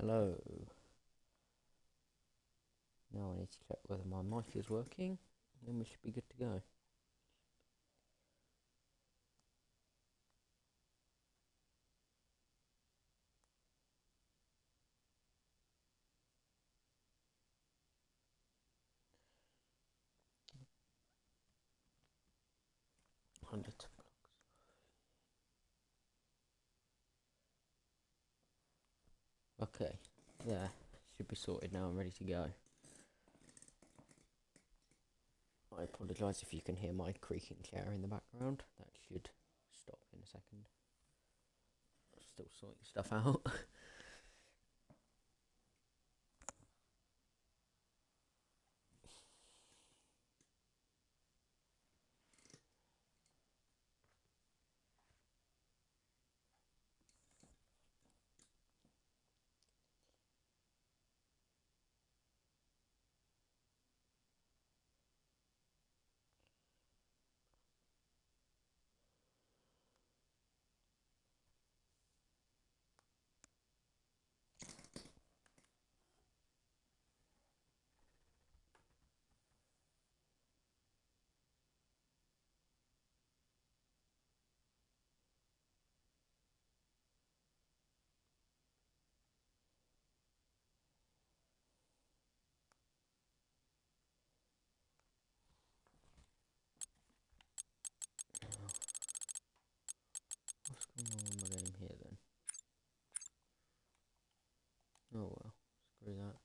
Hello. Now I need to check whether my mic is working, then we should be good to go. Hundred. Okay, there. Should be sorted now. I'm ready to go. I apologise if you can hear my creaking chair in the background. That should stop in a second. I'm still sorting stuff out. What's going on with my game here then? Oh well, screw that.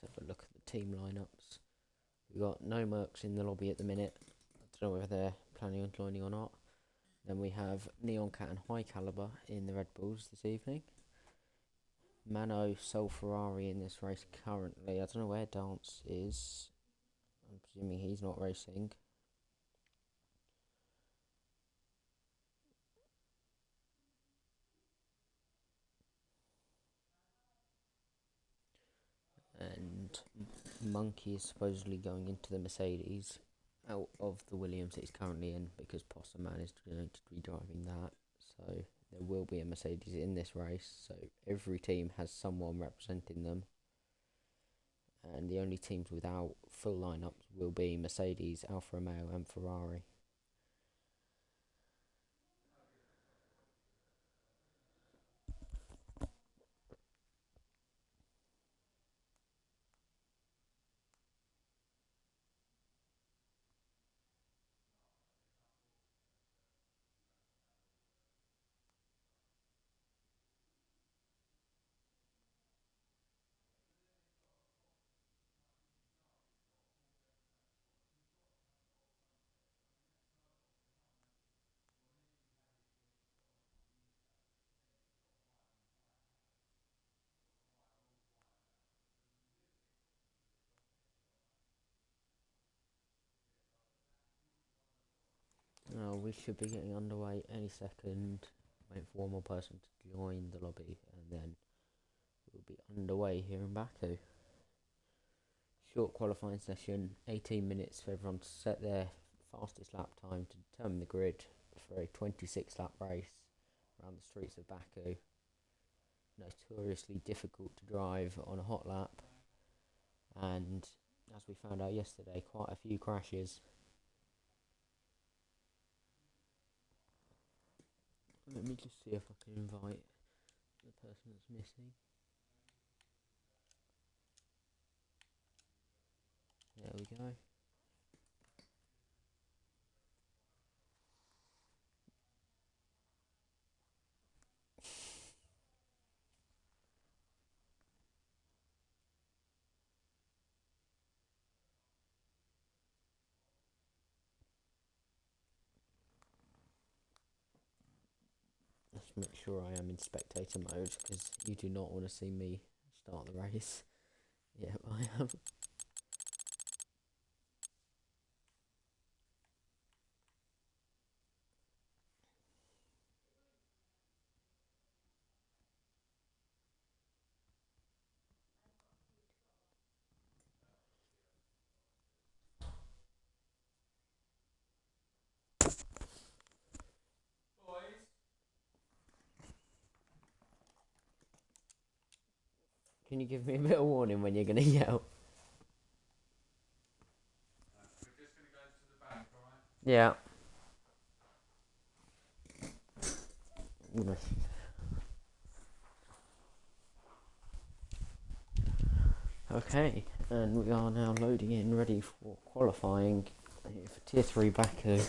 Let's have a look at the team lineups. We've got no Mercs in the lobby at the minute. I don't know whether they're planning on joining or not. Then we have Neon Cat and High Caliber in the Red Bulls this evening. Mano sole Ferrari in this race currently. I don't know where Dance is. I'm presuming he's not racing. And Monkey is supposedly going into the Mercedes out of the Williams that he's currently in, because Possum Man is going to be driving that. So there will be a Mercedes in this race. So every team has someone representing them. And the only teams without full lineups will be Mercedes, Alfa Romeo and Ferrari. We should be getting underway any second. Wait for one more person to join the lobby, and then we'll be underway here in Baku. Short qualifying session, 18 minutes for everyone to set their fastest lap time to determine the grid for a 26 lap race around the streets of Baku. Notoriously difficult to drive on a hot lap, and as we found out yesterday, quite a few crashes. Let me just see if I can invite the person that's missing. There we go. Let's make sure I am in spectator mode, because you do not want to see me start the race. Yep, I am. Can you give me a bit of warning when you're going to yell? We're just going to go to the bank, alright? Yeah. Okay, and we are now loading in, ready for qualifying for Tier 3 Baku.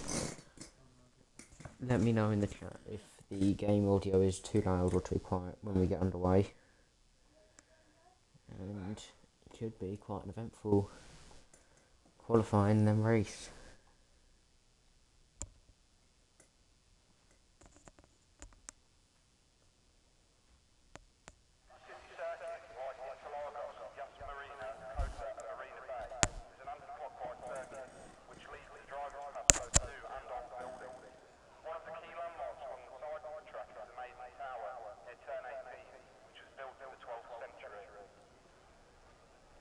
Let me know in the chat if the game audio is too loud or too quiet when we get underway. And it should be quite an eventful qualifying then race.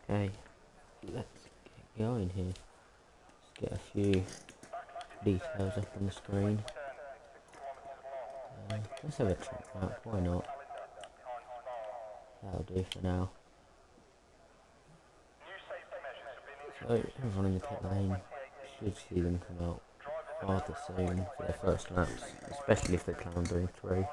Okay, let's get going here. Let's get a few details up on the screen. Let's have a track map, why not? That'll do for now. So everyone in the pit lane should see them come out rather soon for their first laps, especially if they plan on doing 3.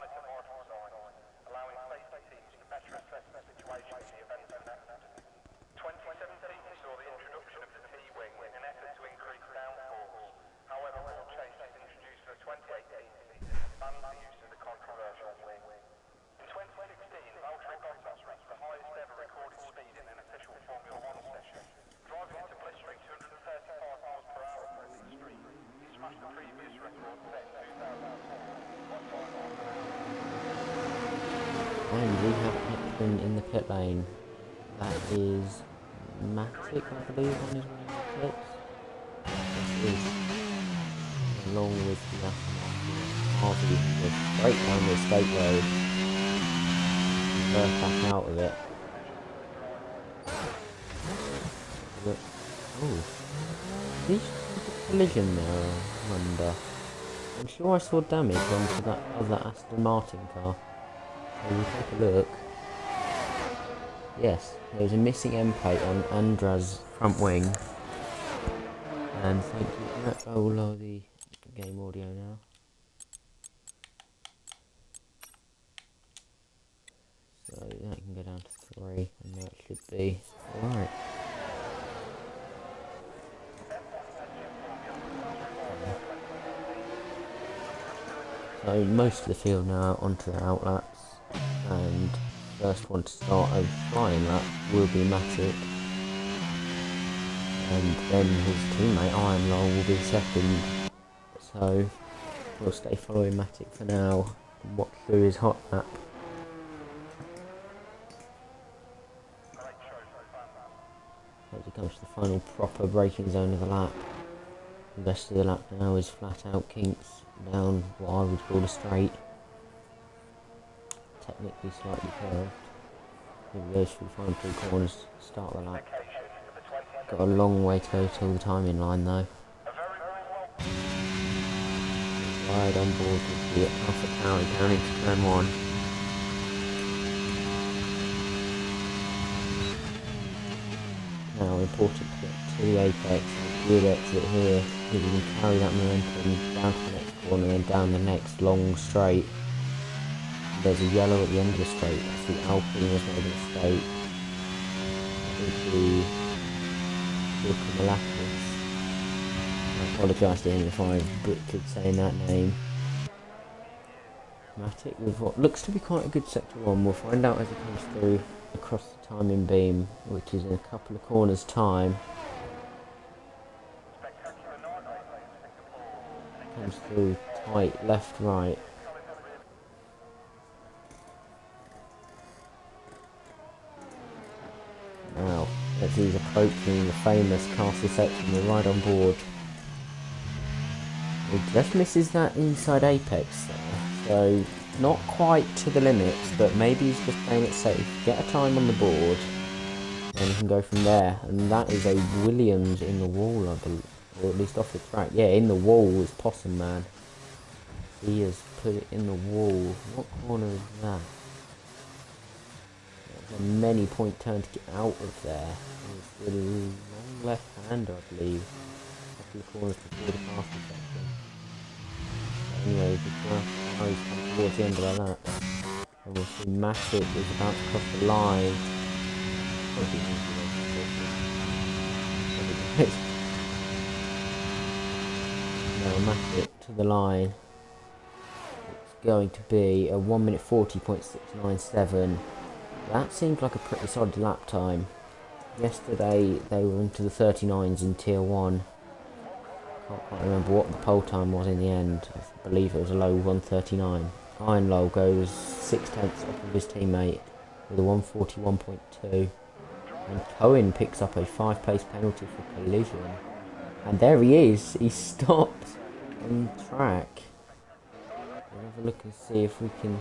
And we have Epson in the pit lane. That is Matic, I believe, on his way to pits. This is along with the Aston Harvey, who was straight down the estate road. First back out of it. Look. Oh, did he collision there, I wonder? I'm sure I saw damage onto that other Aston Martin car. So we'll take a look. Yes, there was a missing end plate on Andra's front wing. And thank you. I will lower the game audio now. So that can go down to 3, and that should be alright. So most of the field now onto the outlaps, and first one to start a flying lap will be Matic, and then his teammate Ironlol will be second. So we'll stay following Matic for now and watch through his hot lap. As he comes to the final proper braking zone of the lap. The rest of the lap now is flat out kinks down what I would call a straight. Technically slightly curved. Here we go through the final 3 corners, start the lap. Got a long way to go till the timing line though. Wide on board with the Alpha Tauri down into turn 1. Now important to get to the apex, a good exit here, so we can carry that momentum down to the next corner and then down the next long straight. There's a yellow at the end of the straight, that's the Alpine has made a mistake. With the Malakis. I apologise to him if I butchered saying that name. Matic with what looks to be quite a good sector 1, we'll find out as it comes through across the timing beam, which is in a couple of corners time. Comes through tight, left, right. Now, as he's approaching the famous castle section, we're right on board. He just misses that inside apex there, so not quite to the limits, but maybe he's just playing it safe. Get a time on the board, and he can go from there. And that is a Williams in the wall, I believe, or at least off the track. Yeah, in the wall is Possum Man. He has put it in the wall. What corner is that? a many point turn to get out of there. It's the long left hander, I believe. A couple of corners before the passing section. But anyway, the Ferrari's come towards the end of the lap. And we'll see Matic is about to cross the line. Probably now Matic to the line. It's going to be a 1 minute 40.697. That seems like a pretty solid lap time. Yesterday they were into the 39s in tier 1. Can't quite remember what the pole time was in the end. I believe it was a low 139. Iron Low goes 6/10 off of his teammate with a 141.2. And Cohen picks up a 5-place penalty for collision. And there he is. He stopped on track. We'll have a look and see if we can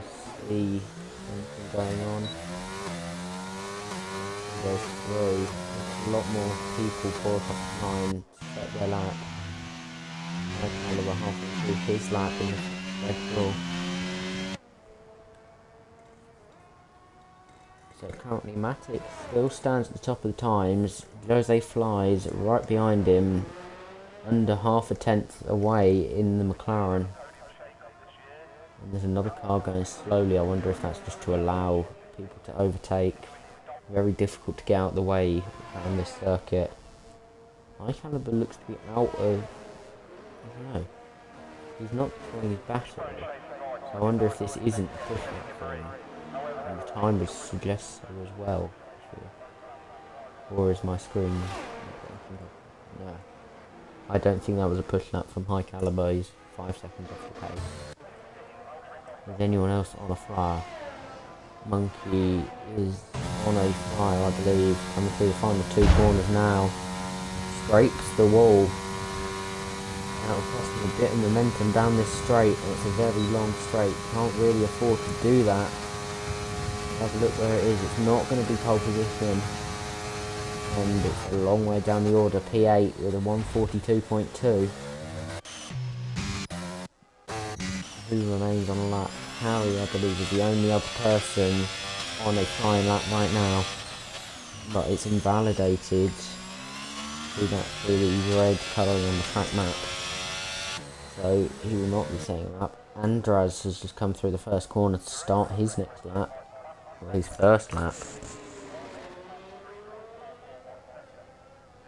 see anything going on. Goes through. There's a lot more people pour across the line to set their lap. We're halfway through his lap in the Red Bull. So currently Matic still stands at the top of the times. Jose flies right behind him, under half a tenth away in the McLaren. And there's another car going slowly. I wonder if that's just to allow people to overtake. Very difficult to get out of the way on this circuit. High Caliber looks to be out of... I don't know. He's not deploying his battery. So I wonder if this isn't a push lap for him. And the time would suggest so as well. Or is my screen... No. I don't think that was a push lap from High Caliber. He's 5 seconds off the pace. Is anyone else on a flyer? Monkey is on a flyer, I believe. Coming through the final 2 corners now. Scrapes the wall. That will cost him a bit of momentum down this straight. And it's a very long straight. Can't really afford to do that. Have a look where it is. It's not going to be pole position. And it's a long way down the order. P8 with a 142.2. Who remains on a lap? Harry, I believe, is the only other person on a flying lap right now. But it's invalidated. See that through the red colouring on the track map. So he will not be staying a lap. Andraz has just come through the first corner to start his next lap. Or his first lap.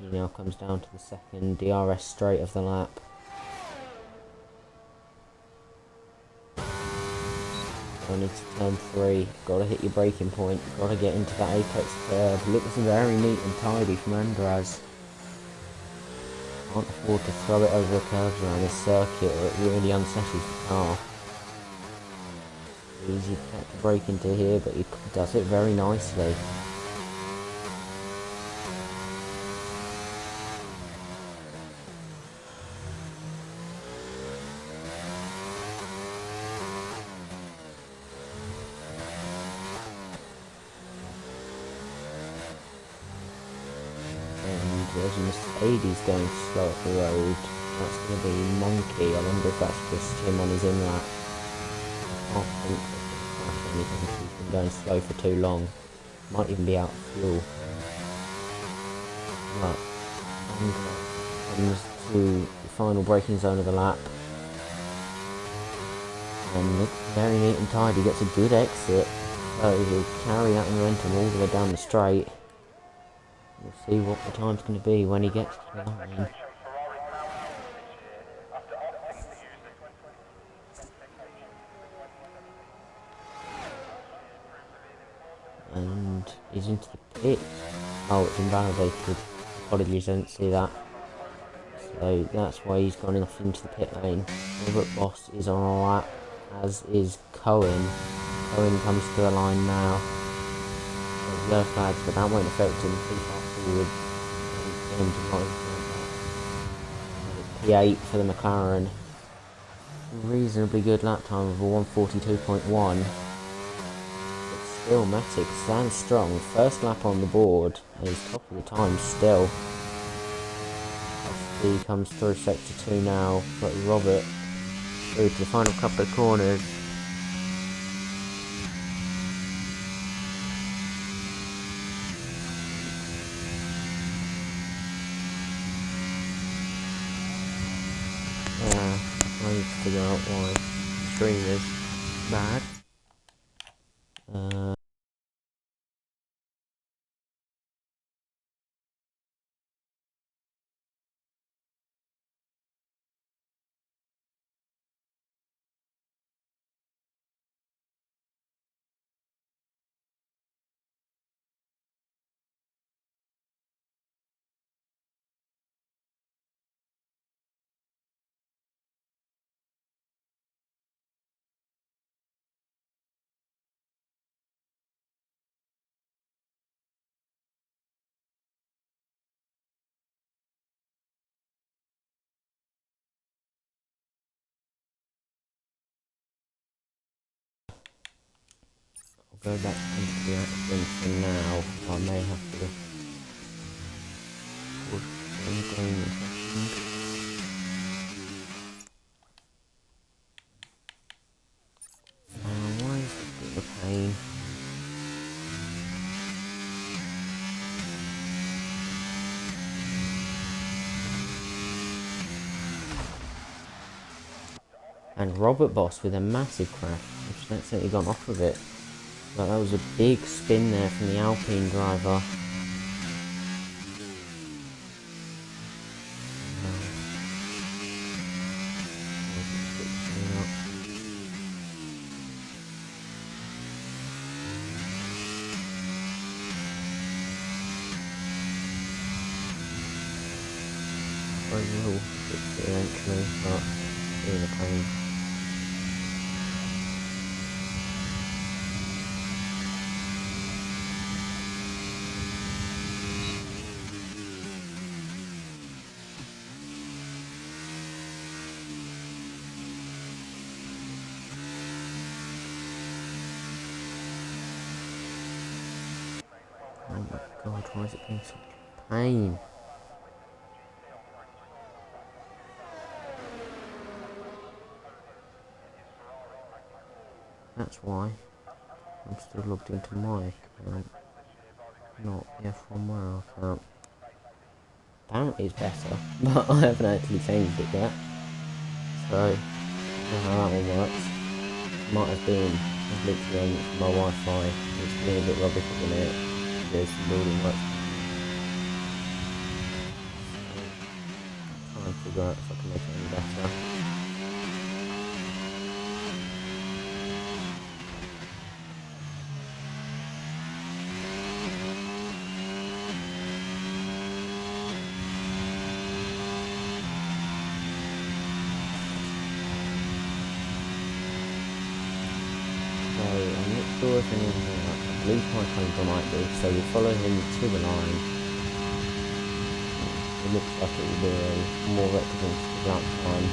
He now comes down to the second DRS straight of the lap. Going into turn 3, gotta hit your braking point, gotta get into that apex curve. Looks very neat and tidy from Andraz. Can't afford to throw it over the curves around this circuit or it really unsettles the car. Easy to break into here, but he does it very nicely. There's a Mercedes going slow up the road. That's going to be Monkey. I wonder if that's just him on his in lap. I can't think that's anything. He's been going slow for too long. Might even be out of fuel. But comes to the final braking zone of the lap. And looks very neat and tidy. Gets a good exit. So he'll carry that momentum all the way down the straight. We'll see what the time's going to be when he gets to the line. And he's into the pit. Oh, it's invalidated. Apologies, I didn't see that. So that's why he's gone off into the pit lane. Robert Boss is on a lap, as is Cohen. Cohen comes to the line now. There's yellow flags, but that won't affect him. Forward. P8 for the McLaren. Reasonably good lap time of a 142.1. But still, Matic stands strong. First lap on the board. He's top of the time still. He comes through sector 2 now. But Robert through to the final couple of corners. I need to figure out why the stream is bad. I'll go back into the action for now. I may have to pause the game in a second. Why is it a pain? And Robert Boss with a massive crash. I've just accidentally gone off of it. But that was a big spin there from the Alpine driver. I will fix it eventually, but it's really a pain. Oh my god, why is it being such a pain? That's why I'm still logged into my account, not the F1WL account. Apparently it's better, but I haven't actually changed it yet. So, I don't know how that one works. Might have been literally on my Wi-Fi. It's being a bit rubbish at the minute. There's some building work. Trying to figure out if I can make it any better. I'm not sure if anyone I believe my code might be, so we'll follow him to the line. It looks like it will be a more representative lap time,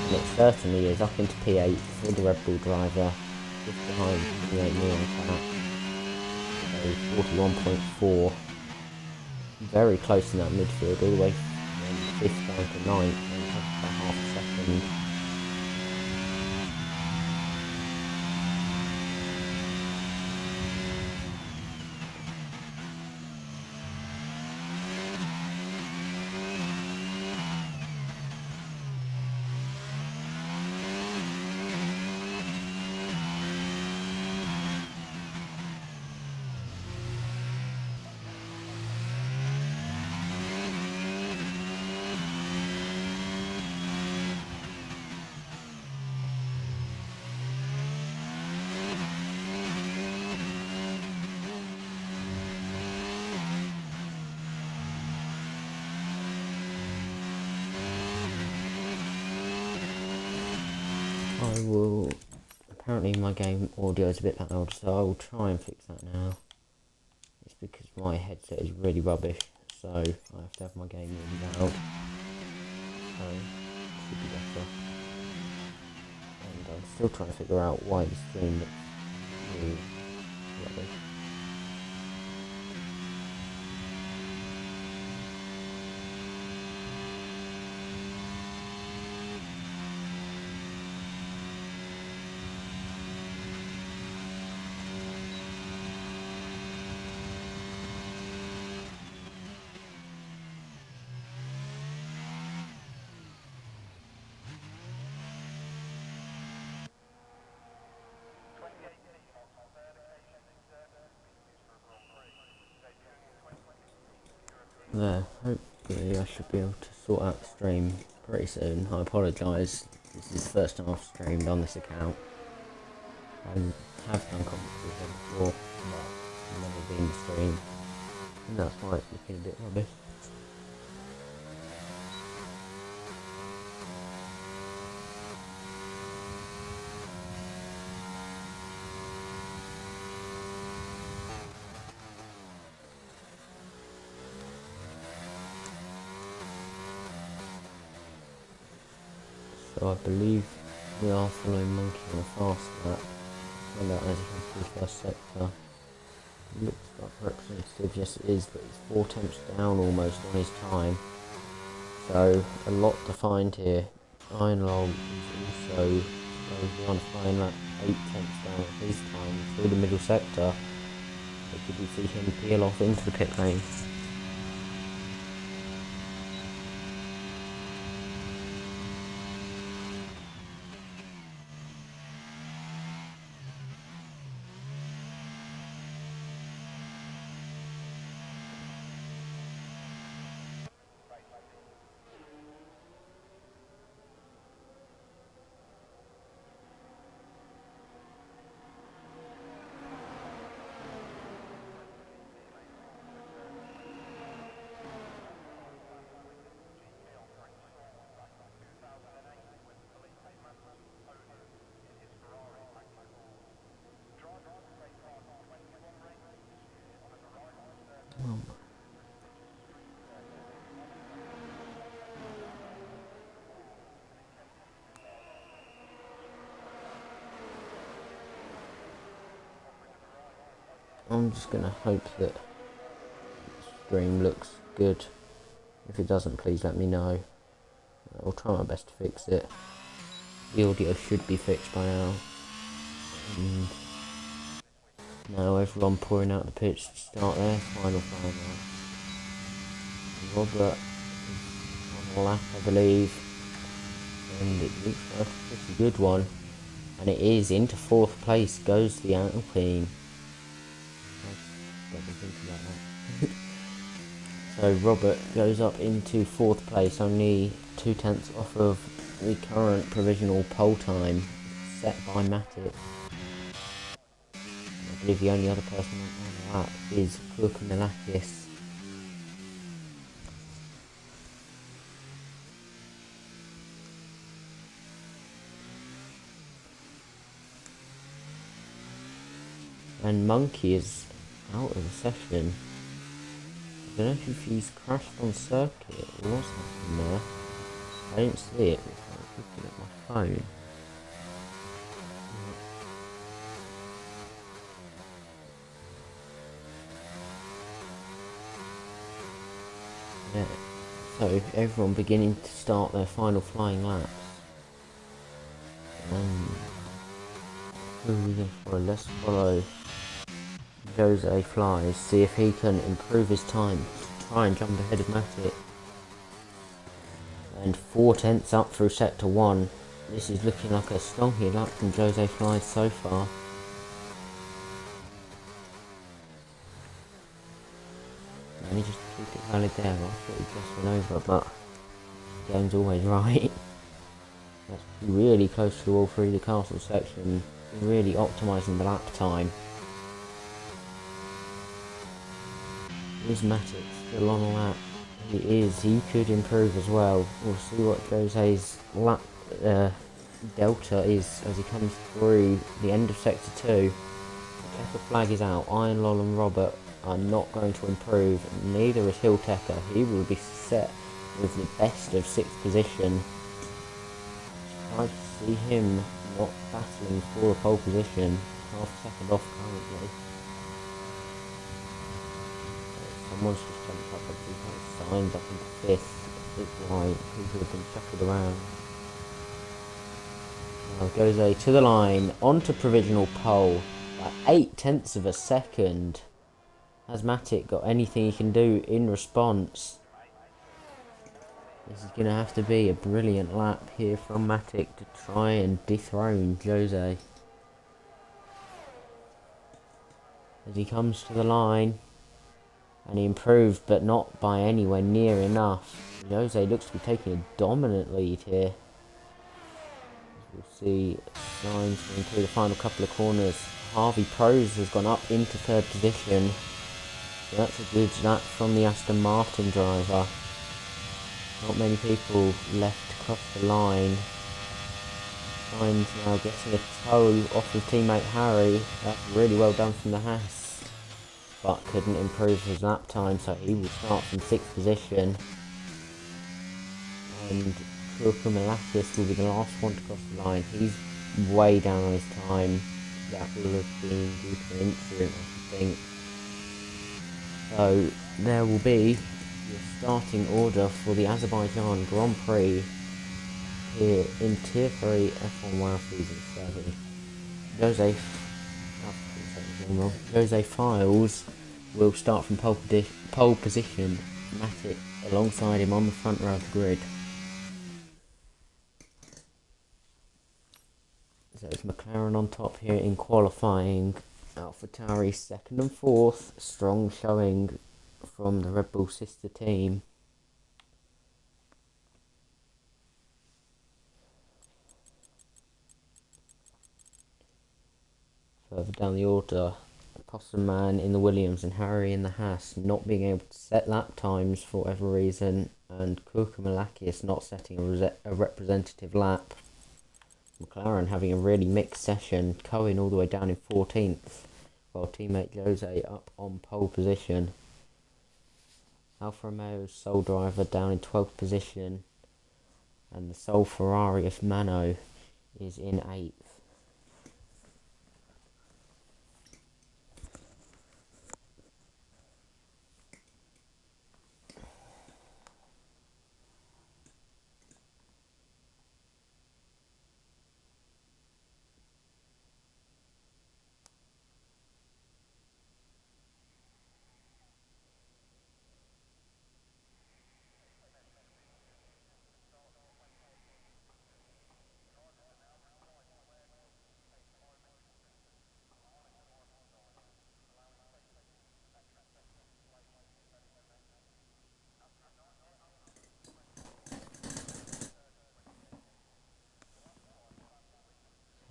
and it certainly is up into P8 for the Red Bull driver, just behind P8 me on track. So 41.4, very close in that midfield, all the way from 5th down to 9th, and about half a second. I will, apparently my game audio is a bit loud, so I will try and fix that now. It's because my headset is really rubbish, so I have to have my game really loud. So, it should be better. And I'm still trying to figure out why the stream looks really rubbish. there. Hopefully I should be able to sort out the stream pretty soon. I apologise, this is the first time I've streamed on this account. I have done commentaries on before, but I've never been to stream, and that's why it's looking a bit rubbish. So I believe we are following Monkey on a fast lap. Find out as he comes through the first sector. Looks like representative, yes it is, but he's 4 tenths down almost on his time. So a lot to find here. Iron Log is also supposedly on a flying lap, 8 tenths down on his time through the middle sector. So could we see him peel off into the pit lane? I'm just gonna hope that the stream looks good. If it doesn't, please let me know. I'll try my best to fix it. The audio should be fixed by now. And now everyone pouring out the pitch to start their final flying lap. Robert is on a lap, I believe, and it looks like a pretty good one. And it is into 4th place goes the Alpine. I didn't think about that. So Robert goes up into 4th place, only 2 tenths off of the current provisional pole time set by Matic. I believe the only other person on the lap is Kukunalakis. And Monkey is out of the session. I don't know if he's crashed on circuit or what's happened there. I don't see it because I was looking at my phone. Yeah. So everyone beginning to start their final flying laps. Who are we going to follow? Let's follow Jose Flies, see if he can improve his time, try and jump ahead of Matic. And 4 tenths up through sector 1. This is looking like a stonky lap from Jose Flies so far. Let me just keep it valid there. I thought he just went over, but the game's always right. That's really close to all 3 of the castle section, really optimising the lap time. Is Matic still on a lap? He is. He could improve as well. We'll see what Jose's lap delta is as he comes through the end of sector 2. The checker flag is out. Iron Lol and Robert are not going to improve. Neither is Hilltecker. He will be set with the best of 6th position. I see him not battling for a pole position. Half a second off currently. Someone's just jumped up, I think that signs up into 5th. It's like people have been shuffled around. Now Jose to the line, onto provisional pole by 8 tenths of a second. Has Matic got anything he can do in response? This is going to have to be a brilliant lap here from Matic to try and dethrone Jose. As he comes to the line. and he improved, but not by anywhere near enough. Jose looks to be taking a dominant lead here. As we'll see signs going through the final couple of corners. Harvey Pros has gone up into third position. So that's a good lap from the Aston Martin driver. Not many people left to cross the line. Sainz now getting a toe off of teammate Harry. That's really well done from the Haas. But couldn't improve his lap time, so he will start from 6th position. And Kurkumalakis will be the last one to cross the line. He's way down on his time. That will have been due to an incident, I think. So there will be your starting order for the Azerbaijan Grand Prix here in Tier 3 F1WL Season 7. Jose Files will start from pole position, Matic alongside him on the front row of the grid. So it's McLaren on top here in qualifying. AlphaTauri 2nd and 4th. Strong showing from the Red Bull sister team. Further down the order, Possum Man in the Williams and Harry in the Haas not being able to set lap times for whatever reason, and Kurkumalakis not setting a representative lap. McLaren having a really mixed session, Cohen all the way down in 14th, while teammate Jose up on pole position. Alfa Romeo's sole driver down in 12th position, and the sole Ferrari of Mano is in 8th.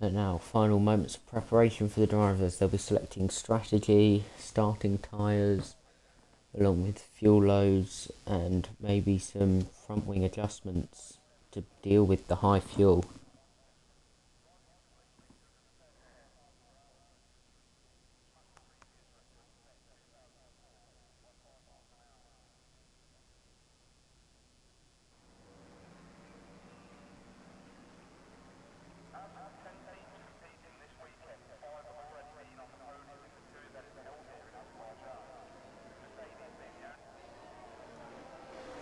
And now, final moments of preparation for the drivers. They'll be selecting strategy, starting tyres, along with fuel loads and maybe some front wing adjustments to deal with the high fuel.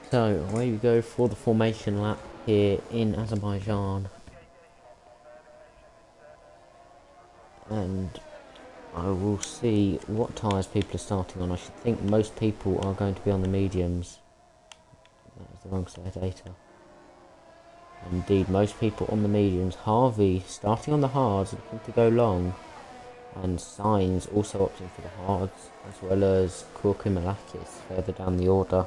So away we go for the formation lap here in Azerbaijan, and I will see what tyres people are starting on. I should think most people are going to be on the mediums. That is the wrong set of data. Indeed, most people on the mediums. Harvey starting on the hards, looking to go long, and Sainz also opting for the hards, as well as Kurkumalakis further down the order.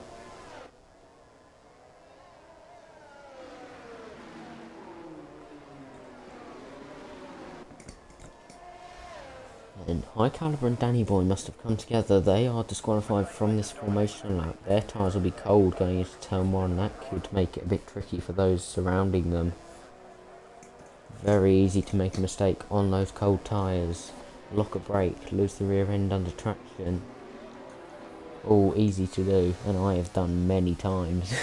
And High Caliber and Danny Boy must have come together. They are disqualified from this formation lap. Their tyres will be cold going into turn 1. That could make it a bit tricky for those surrounding them. Very easy to make a mistake on those cold tyres. Lock a brake, lose the rear end under traction. All easy to do, and I have done many times.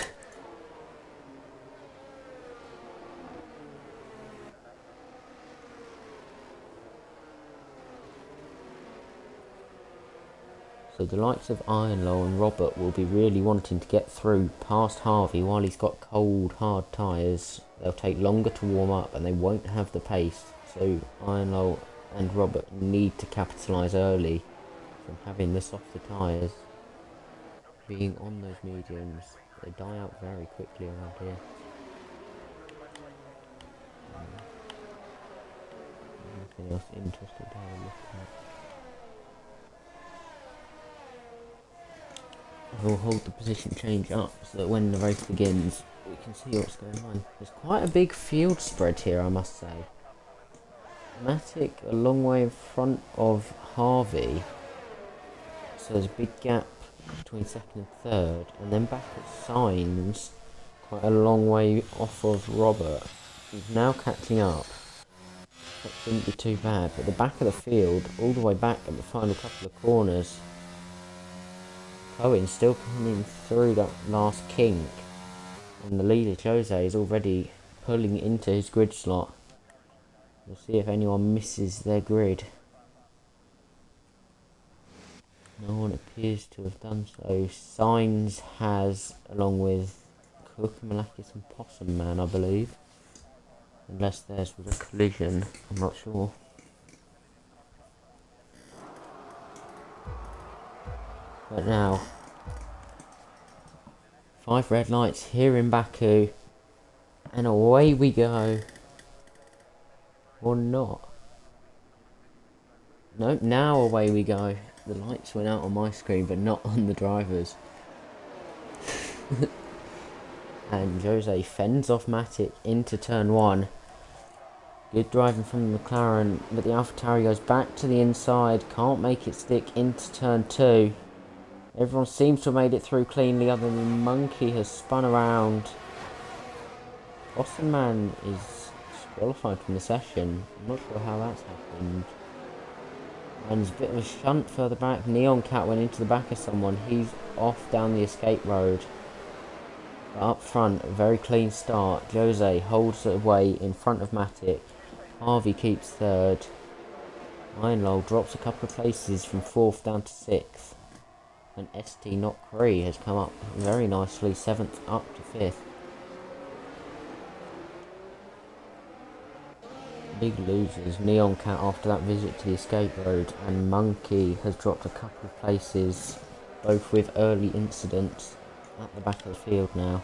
So the likes of Ironlow and Robert will be really wanting to get through past Harvey while he's got cold, hard tyres. They'll take longer to warm up and they won't have the pace. So Ironlow and Robert need to capitalise early from having the softer tyres. Being on those mediums, they die out very quickly around here. Anything else interesting to have a look at? We'll hold the position change up so that when the race begins, we can see what's going on. There's quite a big field spread here, I must say. Matic a long way in front of Harvey, so there's a big gap between second and third, and then back at Sainz, quite a long way off of Robert. He's now catching up. That shouldn't be too bad, but the back of the field, all the way back at the final couple of corners, Cohen still coming through that last kink, and the leader Jose is already pulling into his grid slot. We'll see if anyone misses their grid. No one appears to have done so. Sainz has, along with Cook, Malakis and Possum Man, I believe. Unless theirs was a collision, I'm not sure. But now, 5 red lights here in Baku, and away we go. Or not. Nope, now away we go. The lights went out on my screen, but not on the drivers. And Jose fends off Matic into turn 1. Good driving from the McLaren, but the AlphaTauri goes back to the inside, can't make it stick into turn 2. Everyone seems to have made it through cleanly, other than Monkey has spun around. Austin Man is disqualified from the session. I'm not sure how that's happened. And there's a bit of a shunt further back. Neon Cat went into the back of someone. He's off down the escape road. But up front, a very clean start. Jose holds it away in front of Matic. Harvey keeps third. Ironlol drops a couple of places from 4th down to 6th. And ST Not Cree has come up very nicely, 7th up to 5th. Big losers, Neon Cat after that visit to the escape road, and Monkey has dropped a couple of places, both with early incidents at the back of the field now.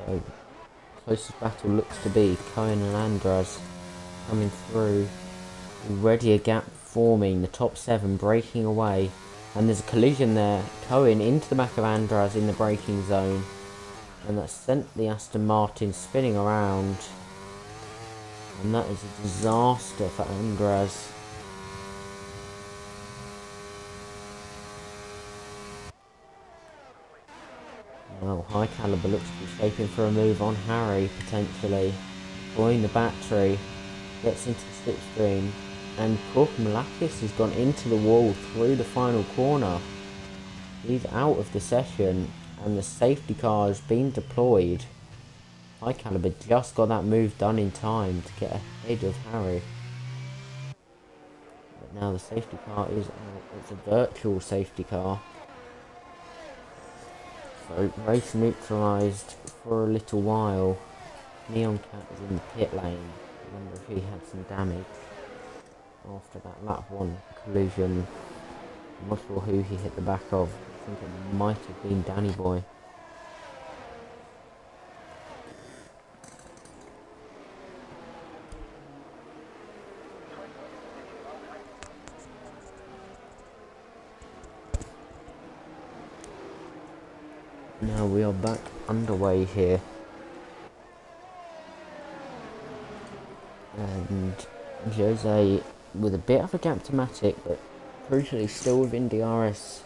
So, closest battle looks to be Cohen and Andras coming through. Already a gap forming, the top 7 breaking away, and there's a collision there. Cohen into the back of Andras in the braking zone, and that sent the Aston Martin spinning around, and that is a disaster for Andras. Well, High Caliber looks to be shaping for a move on Harry, potentially. Deploying the battery, gets into the slipstream, and Malakis has gone into the wall through the final corner. He's out of the session, and the safety car has been deployed. High Caliber just got that move done in time to get ahead of Harry. But now the safety car is out. It's a virtual safety car. So, race neutralised for a little while. Neon Cat is in the pit lane. I wonder if he had some damage after that lap 1 collision. I'm not sure who he hit the back of. I think it might have been Danny Boy. Now we are back underway here. And Jose with a bit of a gap to Matic, but crucially still within DRS.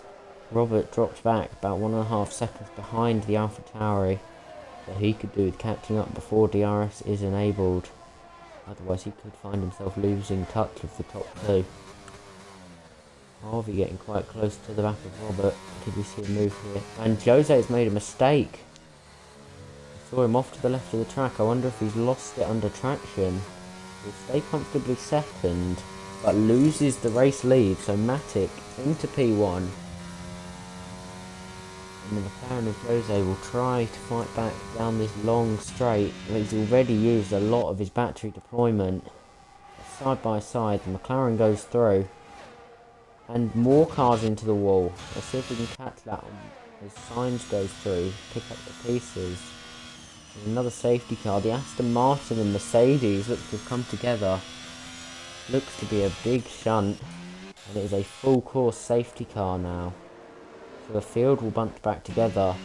Robert dropped back about 1.5 seconds behind the AlphaTauri, so he could do with catching up before DRS is enabled. Otherwise he could find himself losing touch of the top 2. Harvey getting quite close to the back of Robert. Did we see a move here? And Jose has made a mistake. I saw him off to the left of the track. I wonder if he's lost it under traction. He'll stay comfortably second, but loses the race lead. So Matic into P1. And the McLaren of Jose will try to fight back down this long straight. He's already used a lot of his battery deployment. Side by side, the McLaren goes through. And more cars into the wall. Let's see if we can catch that one as Sainz goes through, pick up the pieces. There's another safety car. The Aston Martin and Mercedes look to have come together. Looks to be a big shunt, and it is a full course safety car now. So the field will bunch back together.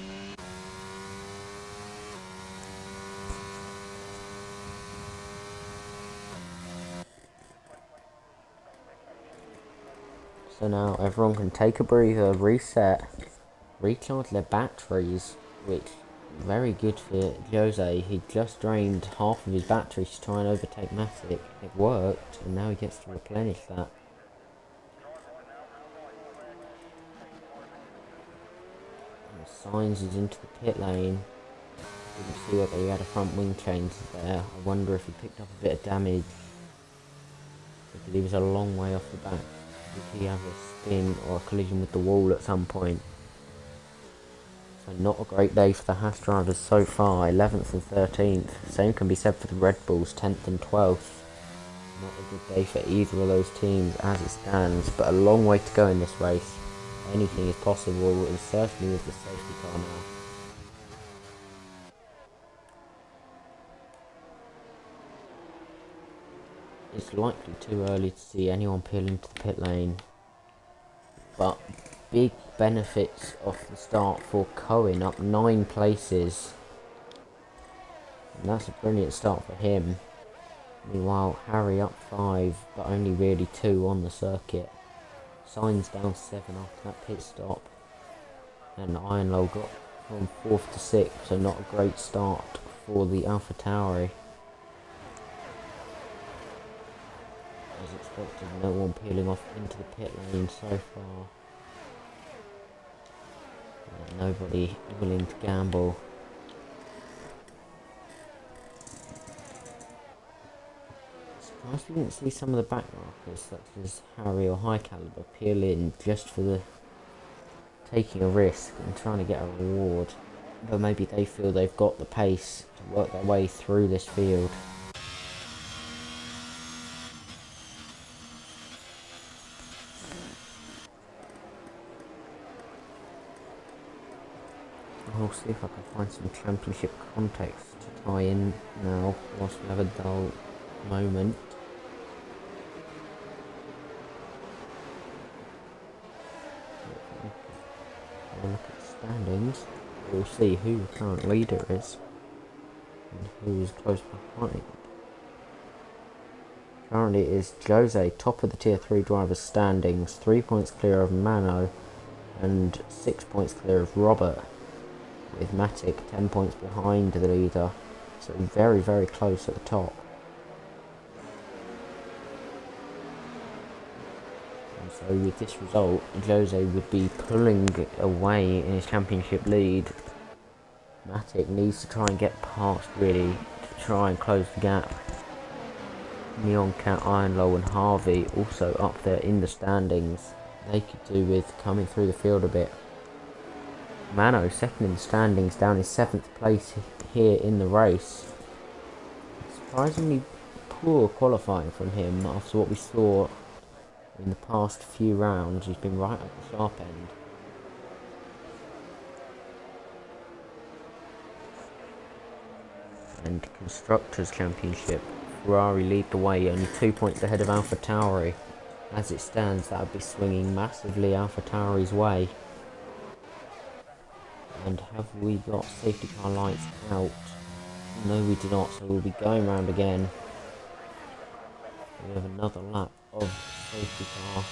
So now everyone can take a breather, reset, recharge their batteries, which is very good for Jose. He just drained half of his batteries to try and overtake Matic. It worked, and now he gets to replenish that. And Sainz is into the pit lane. You can see whether he had a front wing change there. I wonder if he picked up a bit of damage, because he was a long way off the back. Did he have a spin or a collision with the wall at some point? So not a great day for the Haas drivers so far, 11th and 13th. Same can be said for the Red Bulls, 10th and 12th. Not a good day for either of those teams as it stands, but a long way to go in this race. Anything is possible, and certainly with the safety car now. It's likely too early to see anyone peel into the pit lane, but big benefits off the start for Cohen, up 9 places. And that's a brilliant start for him. Meanwhile, Harry up 5, but only really 2 on the circuit. Sainz down 7 after that pit stop. And Ironlow got from 4th to 6th, so not a great start for the AlphaTauri. As expected, no one peeling off into the pit lane so far. Nobody willing to gamble. Surprised we didn't see some of the back markers, such as Harry or High Caliber, peel in just for the taking a risk and trying to get a reward. But maybe they feel they've got the pace to work their way through this field. I'll see if I can find some championship context to tie in now whilst we have a dull moment. Have a look at standings. We'll see who the current leader is and who is close behind. Currently it is Jose, top of the tier 3 drivers standings, 3 points clear of Mano and 6 points clear of Robert, with Matic 10 points behind the leader, so very very close at the top. And so with this result, Jose would be pulling away in his championship lead. Matic needs to try and get past really to try and close the gap. Neon Cat, Ironlow and Harvey also up there in the standings. They could do with coming through the field a bit. Mano, second in the standings, down in 7th place here in the race. Surprisingly poor qualifying from him after what we saw in the past few rounds. He's been right at the sharp end. And Constructors' Championship, Ferrari lead the way, only 2 points ahead of AlphaTauri. As it stands, that would be swinging massively AlphaTauri's way. And have we got safety car lights out? No, we do not, so we'll be going round again. We have another lap of safety car.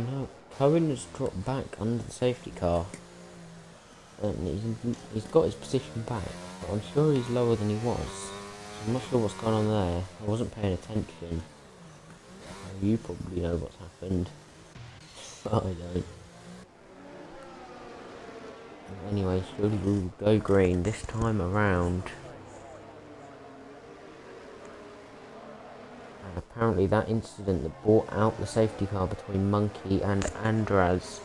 No, Cohen has dropped back under the safety car. He's got his position back, but I'm sure he's lower than he was. I'm not sure what's going on there. I wasn't paying attention. You probably know what's happened. I don't. Anyway, surely we'll go green this time around. And apparently that incident that brought out the safety car between Monkey and Andraz.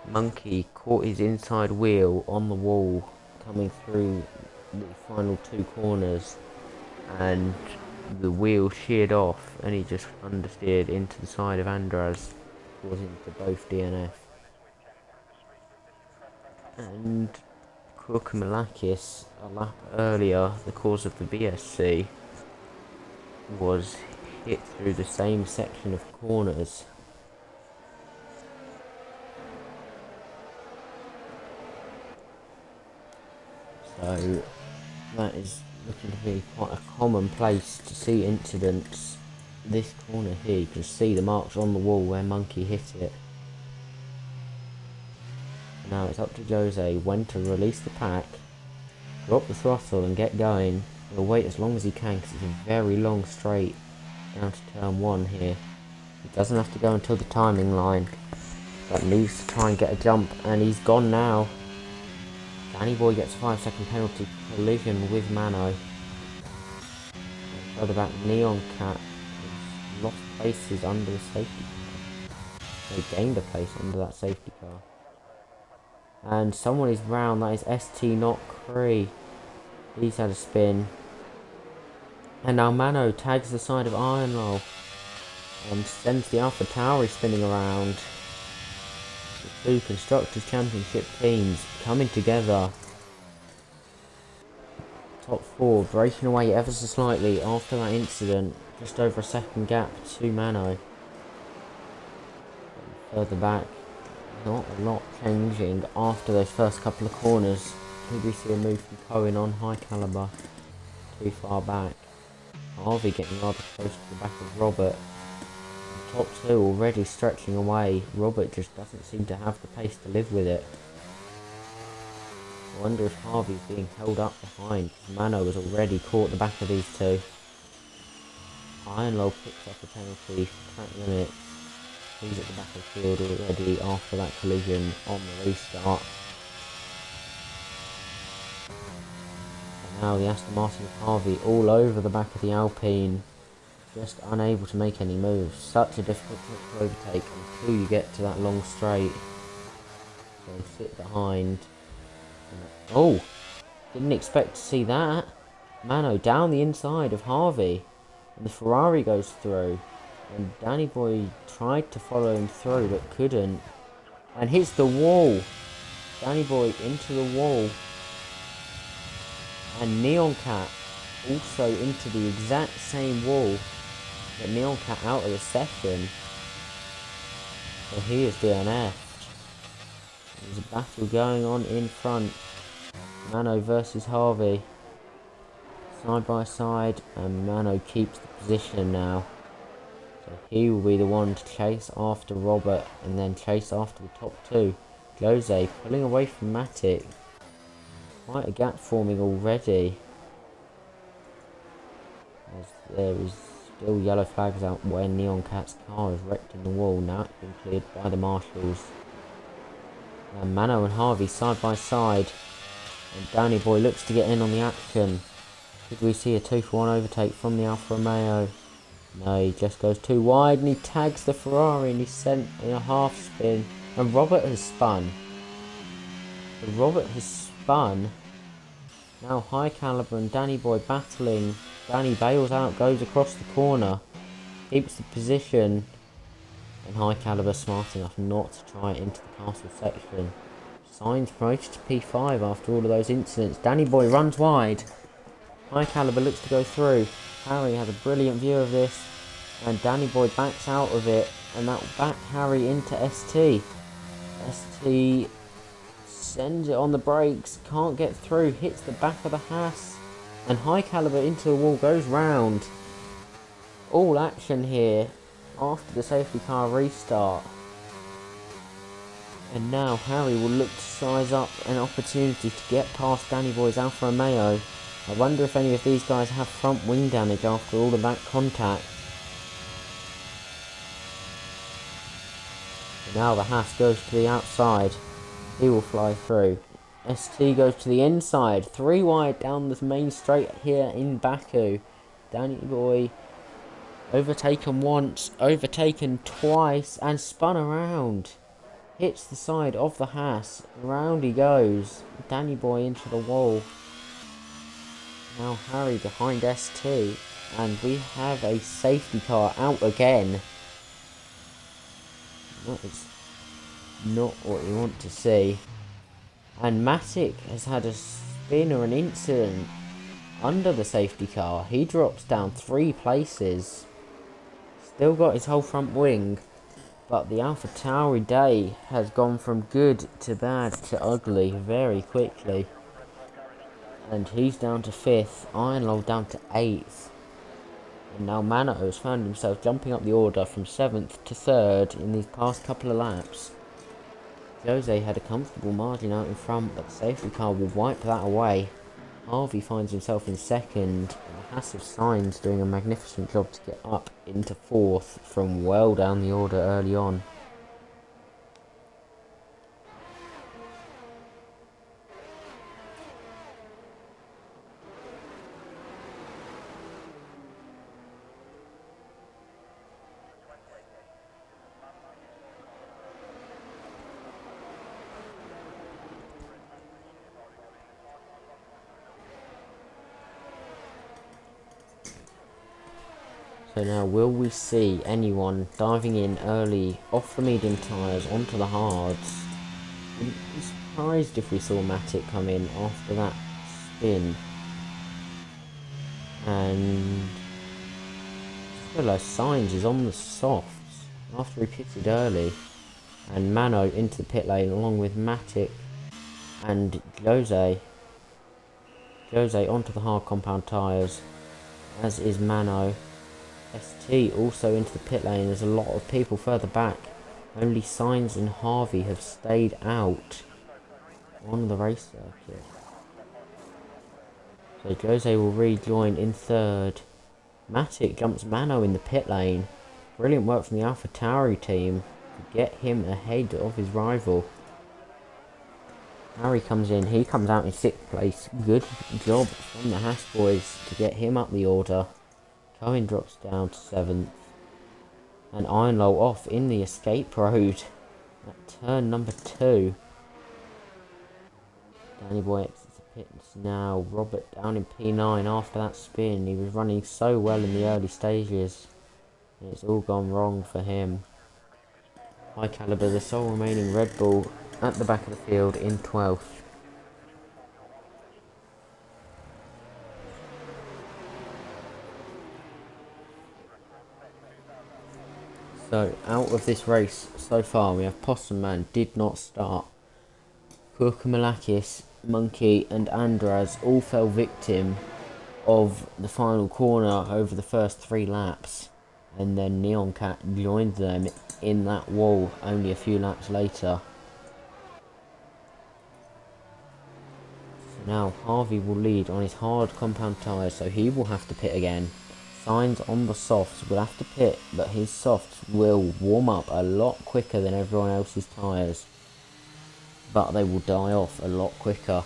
Monkey caught his inside wheel on the wall coming through the final two corners, and the wheel sheared off and he just understeered into the side of Andraz, causing to both DNF. And Kukamalakis, a lap earlier, the cause of the BSC, was hit through the same section of corners. So that is looking to be quite a common place to see incidents. This corner here, you can see the marks on the wall where Monkey hit it. Now it's up to Jose when to release the pack, drop the throttle and get going. He'll wait as long as he can because it's a very long straight down to turn 1 here. He doesn't have to go until the timing line, but needs to try and get a jump, and he's gone now. Danny Boy gets a 5-second penalty collision with Mano. Further back, Neon Cat has lost places under the safety car. They gained a place under that safety car. And someone is round, that is ST Not Cree. He's had a spin. And now Mano tags the side of Ironlow and sends the Alpha Tauri spinning around. The two Constructors' Championship teams coming together. Top 4 breaking away ever so slightly after that incident. Just over a second gap to Mano. Further back, not a lot changing after those first couple of corners. Could we see a move from Cohen on High Caliber? Too far back. Harvey getting rather close to the back of Robert. The top 2 already stretching away. Robert just doesn't seem to have the pace to live with it. I wonder if Harvey's being held up behind. Mano has already caught the back of these two. Ironlow picks up a penalty for track limits. He's at the back of the field already after that collision on the restart. And now the Aston Martin of Harvey all over the back of the Alpine. Just unable to make any moves. Such a difficult trick to overtake until you get to that long straight. So sit behind. Oh! Didn't expect to see that. Mano down the inside of Harvey. And the Ferrari goes through. And Danny Boy tried to follow him through but couldn't. And hits the wall. Danny Boy into the wall. And Neon Cat also into the exact same wall. But Neon Cat out of the session. So he is DNF'd. There's a battle going on in front. Mano versus Harvey. Side by side. And Mano keeps the position now. So he will be the one to chase after Robert and then chase after the top 2. Jose pulling away from Matic. Quite a gap forming already. As there is still yellow flags out where Neon Cat's car is wrecked in the wall. Now it's been cleared by the marshals. And Mano and Harvey side by side. And Danny Boy looks to get in on the action. Could we see a 2-for-1 overtake from the Alfa Romeo? No, he just goes too wide and he tags the Ferrari and he's sent in a half spin. And Robert has spun. So Robert has spun. Now High Caliber and Danny Boy battling. Danny bails out, goes across the corner. Keeps the position. And High Caliber smart enough not to try it into the castle section. Signs promoted to P5 after all of those incidents. Danny Boy runs wide. High Caliber looks to go through. Harry has a brilliant view of this, and Danny Boy backs out of it, and that will back Harry into ST. ST sends it on the brakes, can't get through, hits the back of the Haas, and High Caliber into the wall, goes round. All action here after the safety car restart. And now Harry will look to size up an opportunity to get past Danny Boy's Alfa Romeo. I wonder if any of these guys have front wing damage after all of that contact. And now the Haas goes to the outside. He will fly through. ST goes to the inside. 3 wide down the main straight here in Baku. Danny Boy overtaken once, overtaken twice, and spun around. Hits the side of the Haas. Round he goes. Danny Boy into the wall. Now Harry behind ST. And we have a safety car out again. That is not what you want to see. And Matic has had a spin or an incident under the safety car. He drops down 3 places. Still got his whole front wing. But the AlphaTauri day has gone from good to bad to ugly very quickly. And he's down to 5th. Ironlow down to 8th. And now Mano has found himself jumping up the order from 7th to 3rd in these past couple of laps. Jose had a comfortable margin out in front, but the safety car will wipe that away. Harvey finds himself in 2nd, and the Haas of Sainz doing a magnificent job to get up into 4th from well down the order early on. So now, will we see anyone diving in early off the medium tyres onto the hards? Wouldn't be surprised if we saw Matic come in after that spin. And Sainz is on the softs after he pitted early. And Mano into the pit lane along with Matic and Jose. Jose onto the hard compound tyres, as is Mano. ST also into the pit lane. There's a lot of people further back. Only Sainz and Harvey have stayed out on the race circuit. So Jose will rejoin in 3rd. Matic jumps Mano in the pit lane. Brilliant work from the AlphaTauri team to get him ahead of his rival. Harry comes in. He comes out in 6th place. Good job from the Haas boys to get him up the order. Cohen drops down to 7th. And Ironlow off in the escape road at turn number 2. Danny Boy exits the pits now. Robert down in P9 after that spin. He was running so well in the early stages. And it's all gone wrong for him. High Caliber, the sole remaining Red Bull at the back of the field in 12th. So, out of this race so far, we have Possum Man did not start. Kurkamalakis, Monkey and Andraz all fell victim of the final corner over the first 3 laps. And then Neon Cat joined them in that wall only a few laps later. So now Harvey will lead on his hard compound tyres, so he will have to pit again. Sainz on the softs will have to pit, but his softs will warm up a lot quicker than everyone else's tyres. But they will die off a lot quicker.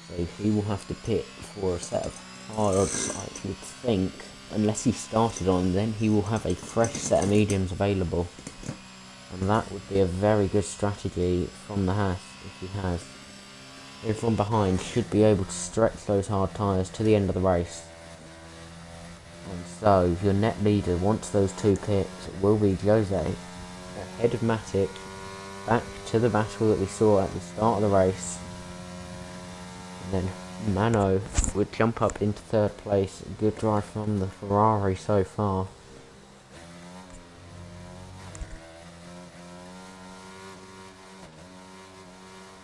So he will have to pit for a set of hards, I would think. Unless he started on, then he will have a fresh set of mediums available. And that would be a very good strategy from the Haas if he has. Everyone behind should be able to stretch those hard tyres to the end of the race. And so, your net leader, once those 2 pits, will be Jose, ahead of Matic, back to the battle that we saw at the start of the race. And then Mano would jump up into 3rd place. Good drive from the Ferrari so far.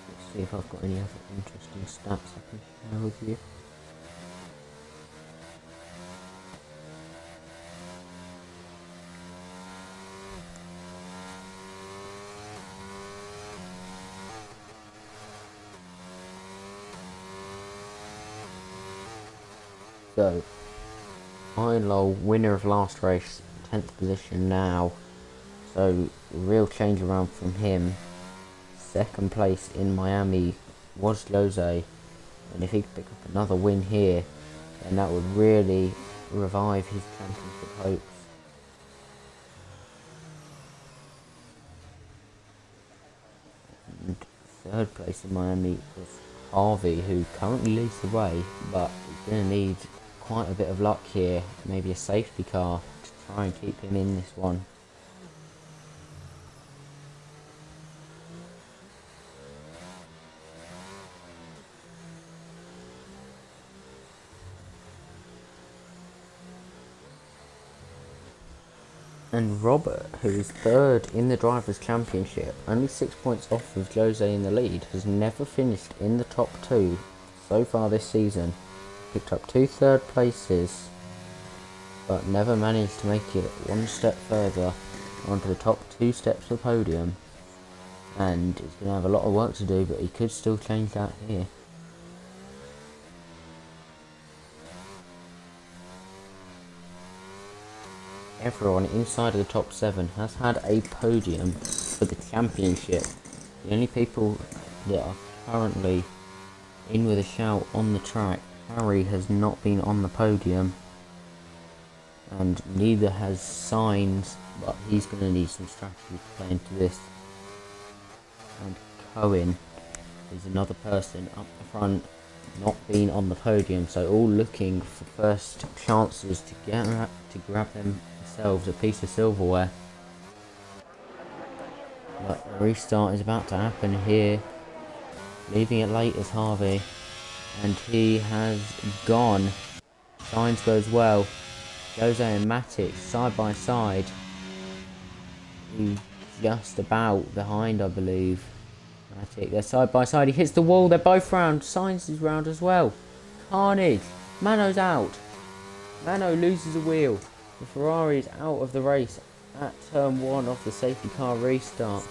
Let's see if I've got any other interesting stats I can share with you. go. Milo, winner of last race, 10th position now. So, real change around from him. Second place in Miami was Jose, and if he could pick up another win here, then that would really revive his championship hopes. And third place in Miami was Harvey, who currently leads the way, but he's going to need quite a bit of luck here, maybe a safety car to try and keep him in this one. And Robert, who is third in the Drivers' Championship, only 6 points off of Jose in the lead, has never finished in the top 2 so far this season. Picked up 2 third places, but never managed to make it one step further onto the top 2 steps of the podium. And he's going to have a lot of work to do, but he could still change that here. Everyone inside of the top 7 has had a podium for the championship. The only people that are currently in with a shout on the track, Harry has not been on the podium, and neither has Sainz, but he's going to need some strategy to play into this. And Cohen is another person up the front, not being on the podium, so all looking for first chances to grab themselves a piece of silverware. But the restart is about to happen here, leaving it late as Harvey, and he has gone. Sainz goes well. Jose and Matic side by side. He's just about behind, I believe. Matic, they're side by side. He hits the wall. They're both round. Sainz is round as well. Carnage. Mano's out. Mano loses a wheel. The Ferrari is out of the race at turn 1 of the safety car restart.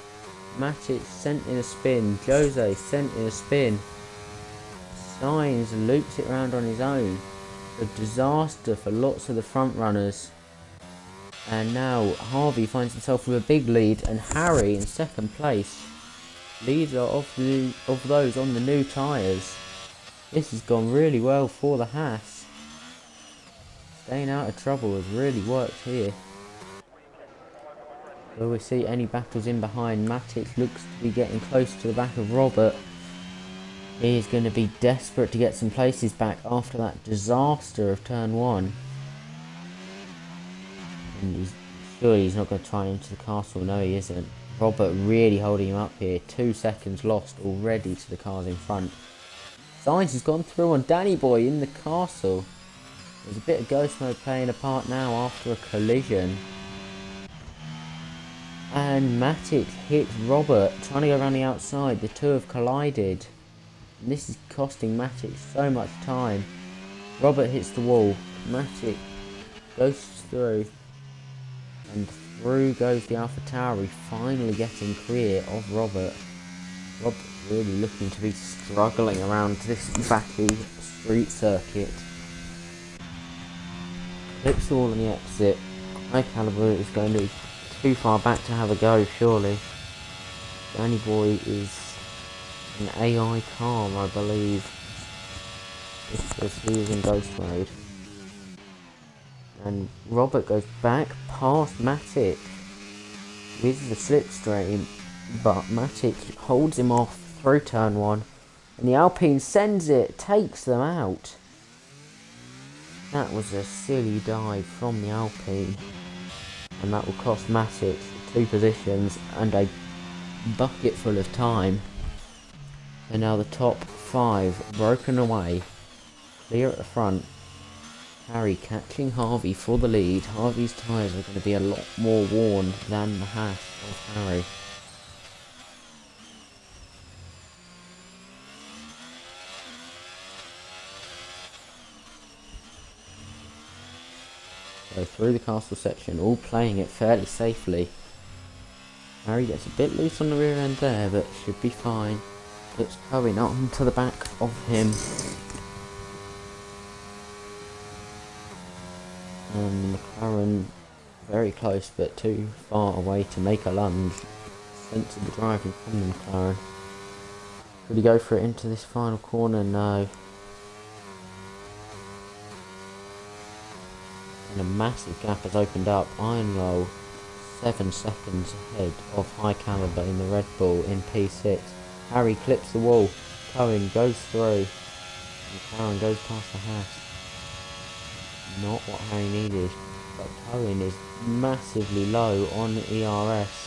Matic sent in a spin. Jose sent in a spin. Sainz loops it round on his own. A disaster for lots of the front runners. And now Harvey finds himself with a big lead, and Harry in second place, leader of those on the new tyres. This has gone really well for the Haas. Staying out of trouble has really worked here. Will we see any battles in behind? Matic looks to be getting close to the back of Robert. He is going to be desperate to get some places back after that disaster of turn 1. And he's not going to try into the castle. No, he isn't. Robert really holding him up here. 2 seconds lost already to the cars in front. Sainz has gone through on Danny Boy in the castle. There's a bit of ghost mode playing a part now after a collision. And Matic hits Robert, trying to go around the outside. The two have collided. And this is costing Matic so much time. Robert hits the wall. Matic goes through. And through goes the AlphaTauri, finally getting clear of Robert. Robert really looking to be struggling around this Baku street circuit. Clips the wall on the exit. High Caliber is going to be too far back to have a go, surely. Danny Boy is an AI car, I believe. If he is in ghost mode. And Robert goes back past Matic with the slipstream, but Matic holds him off through turn 1, and the Alpine sends it, takes them out. That was a silly dive from the Alpine, and that will cost Matic 2 positions and a bucket full of time. And now the top 5 broken away, clear at the front. Harry catching Harvey for the lead. Harvey's tyres are going to be a lot more worn than the Haas of Harry. So through the castle section, all playing it fairly safely. Harry gets a bit loose on the rear end there, but should be fine. It's going on to the back of him. and McLaren very close but too far away to make a lunge. Sensible driving from the McLaren. Could he go for it into this final corner? No. And a massive gap has opened up. Iron Roll 7 seconds ahead of High Caliber in the Red Bull in P6. Harry clips the wall. Cohen goes through. McLaren goes past the Haas. Not what Harry needed. But Cohen is massively low on ERS.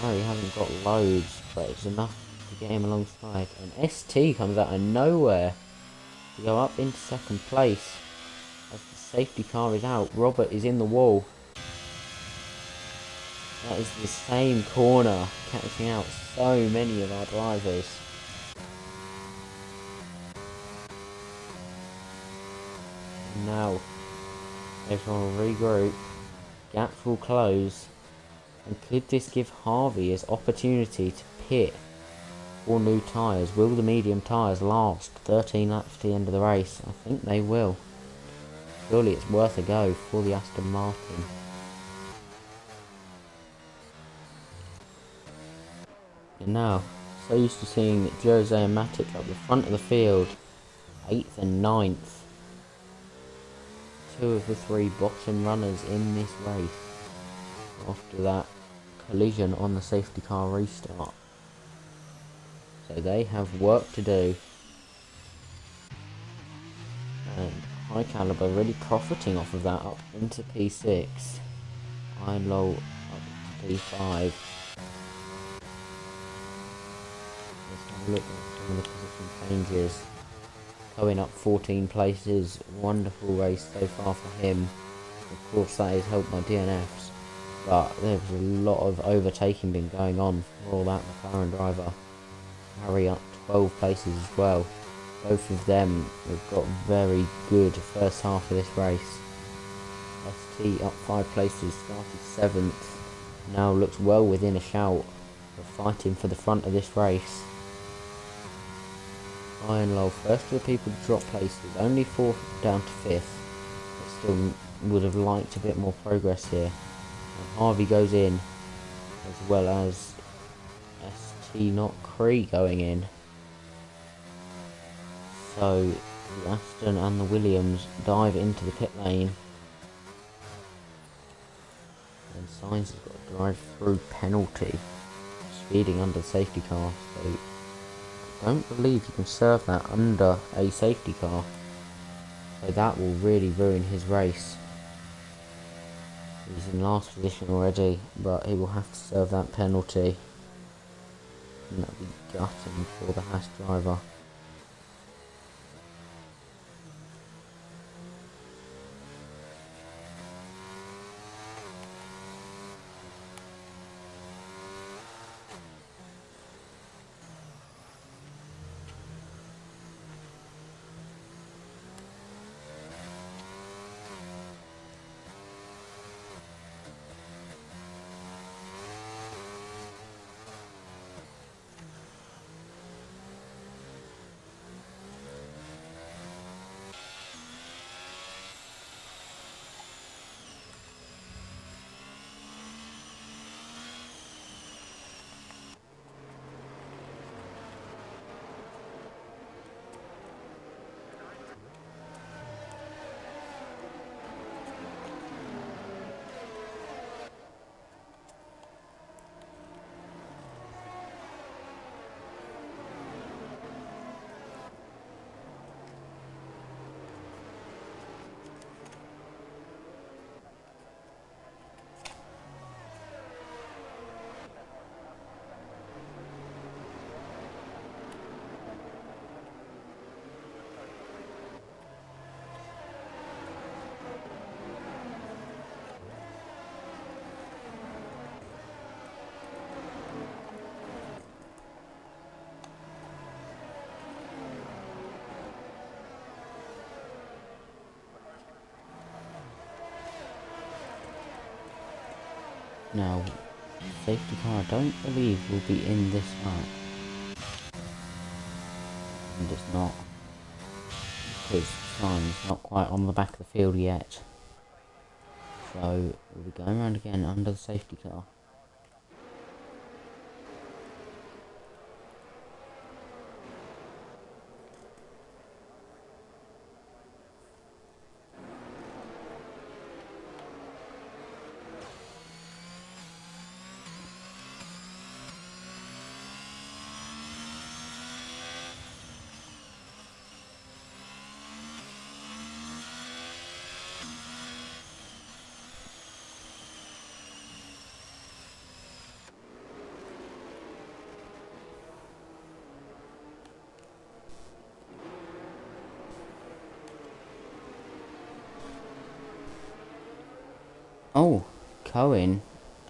Harry hasn't got loads, but it's enough to get him alongside. And ST comes out of nowhere to go up into second place. As the safety car is out, Robert is in the wall. That is the same corner, catching out so many of our drivers. And now, everyone will regroup, gaps will close, and could this give Harvey his opportunity to pit for new tyres? Will the medium tyres last 13 laps to the end of the race? I think they will. Surely it's worth a go for the Aston Martin. And now, so used to seeing Jose and Matic up the front of the field, 8th and 9th. Two of the three bottom runners in this race. After that collision on the safety car restart. So they have work to do. And High Caliber really profiting off of that up into P6. Iron Low up to P5. Let's have a look at some of the position changes. Going up 14 places, wonderful race so far for him. Of course that is helped by DNFs, but there's a lot of overtaking been going on for that McLaren driver. Harry up 12 places as well. Both of them have got very good first half of this race. ST up 5 places, started 7th, now looks well within a shout of fighting for the front of this race. Iron Low, first of the people to drop places, only 4th down to 5th, but still would have liked a bit more progress here. And Harvey goes in, as well as ST not Cree going in. So the Aston and the Williams dive into the pit lane. And Sainz has got a drive through penalty, speeding under the safety car. So I don't believe you can serve that under a safety car. So that will really ruin his race. He's in last position already, but he will have to serve that penalty. And that'll be gutting for the Haas driver. Now, safety car I don't believe will be in this lap. And it's not. Because Simon's not quite on the back of the field yet. So we'll be going around again under the safety car. Oh, Cohen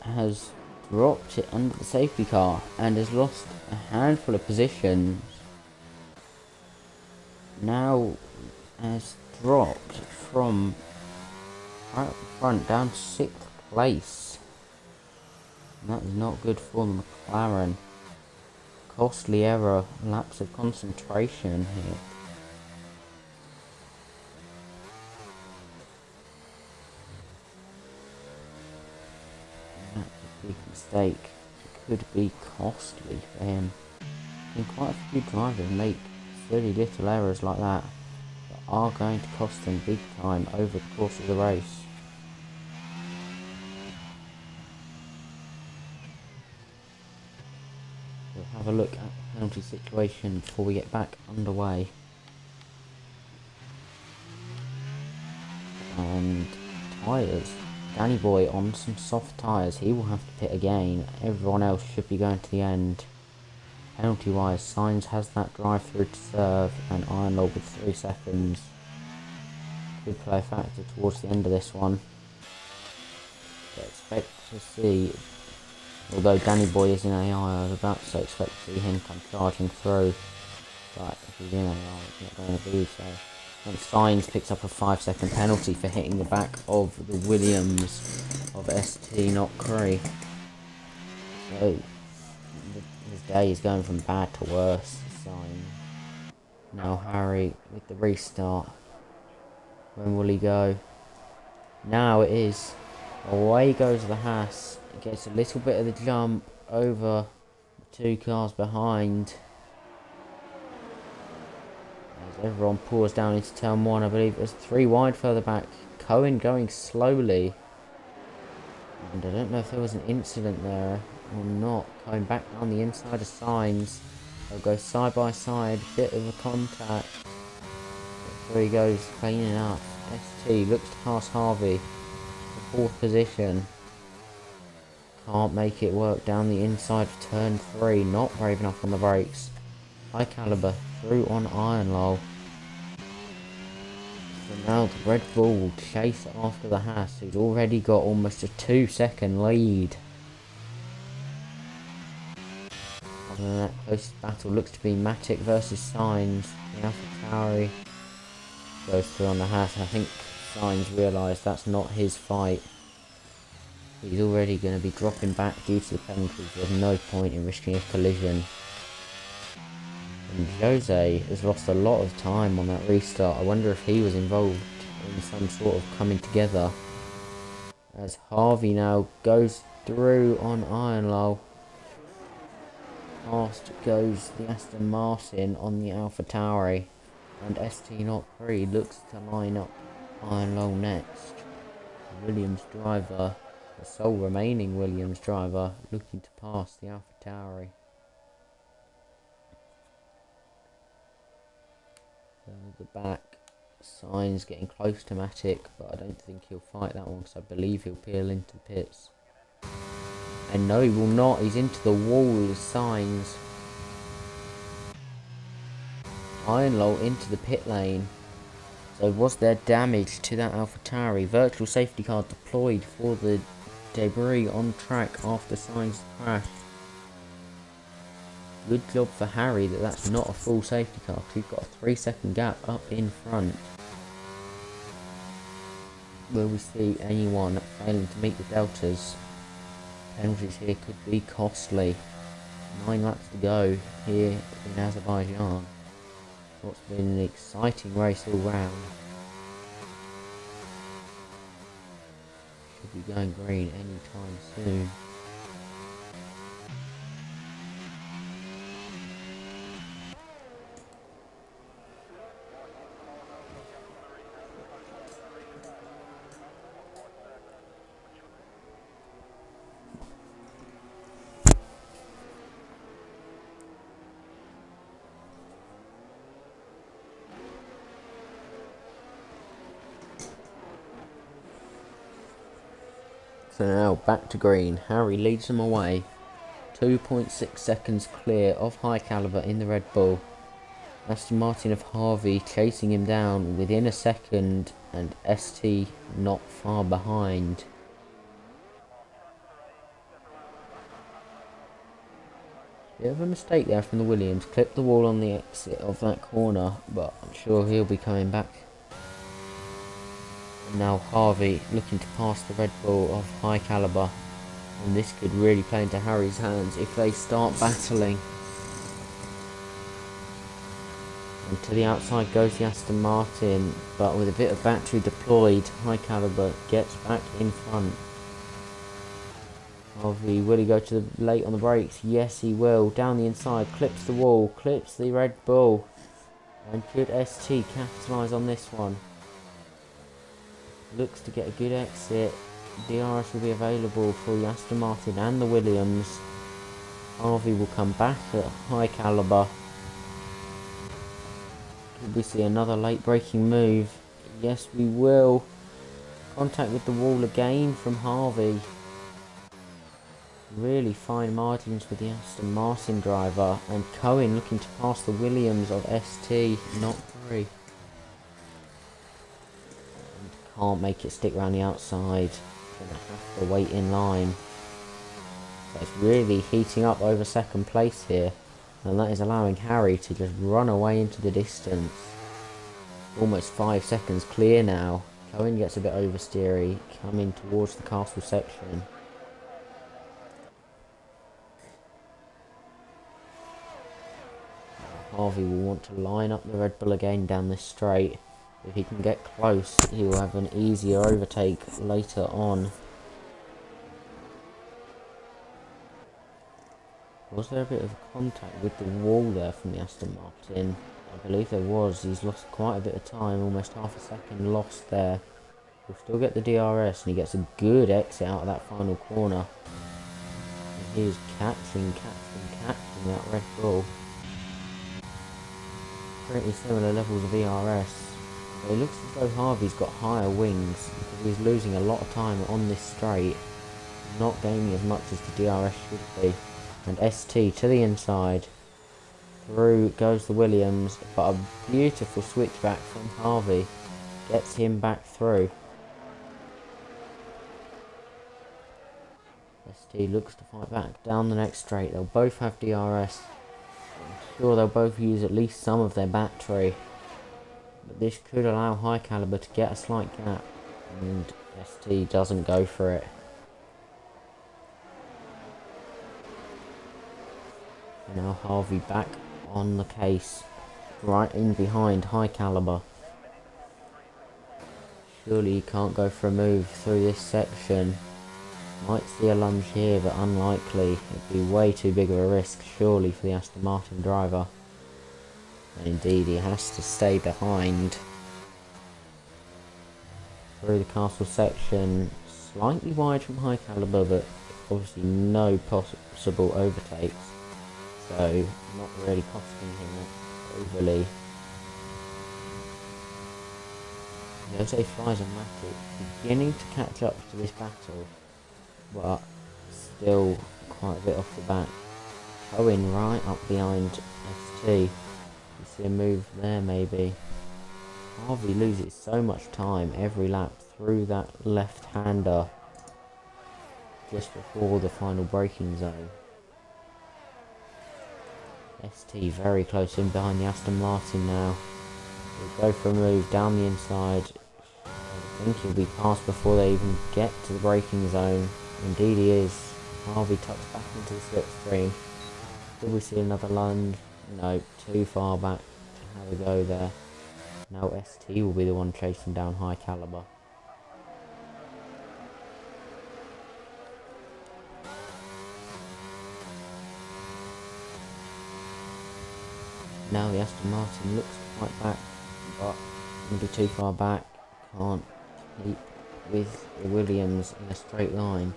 has dropped it under the safety car and has lost a handful of positions. Now has dropped from right up front down to 6th place. That is not good for the McLaren. Costly error, lapse of concentration here. That's a big mistake. It could be costly for him. And quite a few drivers make silly little errors like that are going to cost them big time over the course of the race. We'll have a look at the penalty situation before we get back underway. And tyres. Danny Boy on some soft tyres. He will have to pit again. Everyone else should be going to the end. Penalty wise, Sainz has that drive through to serve, and Ironlaw with 3 seconds could play a factor towards the end of this one. But expect to see, although Danny Boy is in AI, I was about to say expect to see him come charging through. But if he's in AI, it's not going to be so. And Sainz picks up a 5-second penalty for hitting the back of the Williams of ST T3. So his day is going from bad to worse. Sainz. Now Harry with the restart. When will he go? Now it is. Away goes the Haas. It gets a little bit of the jump over the 2 cars behind. As everyone pours down into turn 1, I believe there's 3 wide further back. Cohen going slowly. And I don't know if there was an incident there or not. Cohen back down the inside of Sainz. They'll go side by side, bit of a contact. There he goes, cleaning up. ST looks to pass Harvey. The 4th position. Can't make it work down the inside of turn 3. Not brave enough on the brakes. High caliber through on Ironlaw. So now the Red Bull will chase after the Haas, who's already got almost a 2-second lead. Other than that, closest battle looks to be Matic versus Sainz. The AlphaTauri goes through on the Haas. I think Sainz realised that's not his fight. He's already going to be dropping back due to the penalties. There's no point in risking a collision. And Jose has lost a lot of time on that restart. I wonder if he was involved in some sort of coming together. As Harvey now goes through on Ironlaw. Past goes the Aston Martin on the AlphaTauri. And ST03 looks to line up Ironlaw next. Williams driver, the sole remaining Williams driver, looking to pass the AlphaTauri. The back, Sainz getting close to Matic, but I don't think he'll fight that one because I believe he'll peel into the pits. And no, he will not. He's into the wall of Sainz. Ironlaw into the pit lane. So was there damage to that AlphaTauri? Virtual safety car deployed for the debris on track after Sainz crash. Good job for Harry that that's not a full safety car, because he's got a 3-second gap up in front. Will we see anyone failing to meet the deltas? Penalties here could be costly. 9 laps to go here in Azerbaijan. What's been an exciting race all round. be going green anytime soon. So now back to green. Harry leads them away. 2.6 seconds clear of High Caliber in the Red Bull. Aston Martin of Harvey chasing him down within a second, and ST not far behind. Bit of a mistake there from the Williams. Clipped the wall on the exit of that corner, but I'm sure he'll be coming back. And now Harvey looking to pass the Red Bull of High Caliber, and this could really play into Harry's hands if they start battling. And to the outside goes the Aston Martin, but with a bit of battery deployed, High Caliber gets back in front. Harvey, will he go to the late on the brakes? Yes, he will. Down the inside, clips the wall, clips the Red Bull. And could ST capitalise on this one? Looks to get a good exit. DRS will be available for the Aston Martin and the Williams. Harvey will come back at High Caliber. Could we see another late braking move? Yes, we will. Contact with the wall again from Harvey. Really fine margins with the Aston Martin driver, and Cohen looking to pass the Williams of ST, not free. And can't make it stick around the outside, gonna have to wait in line. So it's really heating up over second place here, and that is allowing Harry to just run away into the distance. Almost 5 seconds clear now. Cohen gets a bit oversteery, coming towards the castle section. Harvey will want to line up the Red Bull again down this straight. If he can get close, he will have an easier overtake later on. Was there a bit of contact with the wall there from the Aston Martin? I believe there was. He's lost quite a bit of time, almost half a second lost there. He'll still get the DRS, and he gets a good exit out of that final corner. And he is catching that Red Bull. Pretty similar levels of ERS. But it looks as though Harvey's got higher wings, because he's losing a lot of time on this straight, not gaining as much as the DRS should be. And ST to the inside. Through goes the Williams, but a beautiful switchback from Harvey gets him back through. ST looks to fight back down the next straight. They'll both have DRS. I'm sure they'll both use at least some of their battery, but this could allow High Caliber to get a slight gap, and ST doesn't go for it. And now Harvey back on the case, right in behind High Caliber. Surely he can't go for a move through this section. Might see a lunge here, but unlikely. It'd be way too big of a risk, surely, for the Aston Martin driver. And indeed, he has to stay behind. Through the castle section, slightly wide from High Caliber, but obviously no possible overtakes. So, not really costing him overly. Jose flies a Matic, beginning to catch up to this battle, but still quite a bit off the back. Cohen right up behind ST. You see a move there maybe. Harvey loses so much time every lap through that left-hander just before the final braking zone. ST very close in behind the Aston Martin now. He'll go for a move down the inside. I think he'll be passed before they even get to the braking zone. Indeed he is. Harvey tucks back into the slipstream. Will we see another lunge? No, too far back to have a go there. Now ST will be the one chasing down High Caliber. Now the Aston Martin looks quite back, but going to be too far back. Can't keep with the Williams in a straight line.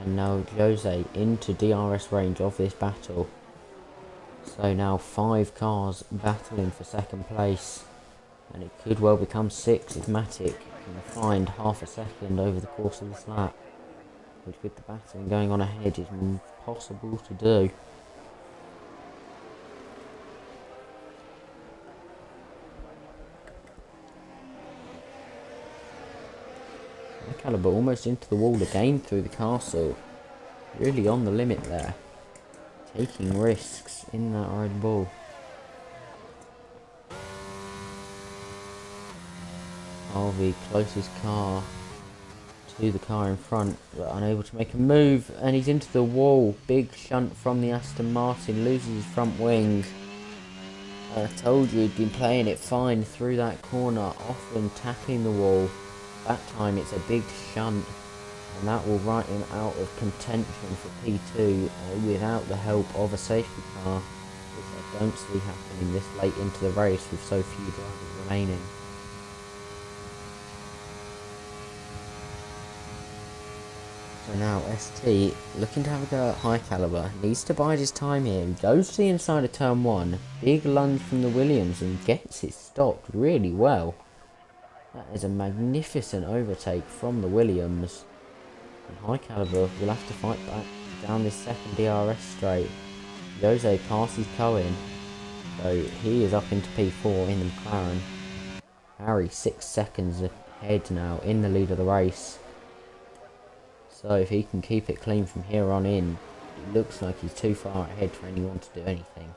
And now Jose into DRS range of this battle. So now 5 cars battling for second place. And it could well become 6 if Matic can find half a second over the course of this lap. Which with the battling going on ahead is impossible to do. Caliber almost into the wall again through the castle. Really on the limit there. Taking risks in that Red Bull. Harvey, closest car to the car in front, but unable to make a move, and he's into the wall. Big shunt from the Aston Martin, loses his front wing. I told you he'd been playing it fine through that corner, often tapping the wall. That time it's a big shunt, and that will write him out of contention for P2 without the help of a safety car, which I don't see happening this late into the race with so few drivers remaining. So now ST looking to have a go at High Caliber, needs to bide his time here. He goes to the inside of turn 1, big lunge from the Williams and gets it stopped really well. That is a magnificent overtake from the Williams. And High Caliber will have to fight back down this second DRS straight. Jose passes Cohen, so he is up into P4 in the McLaren. Harry 6 seconds ahead now in the lead of the race. So if he can keep it clean from here on in, it looks like he's too far ahead for anyone to do anything.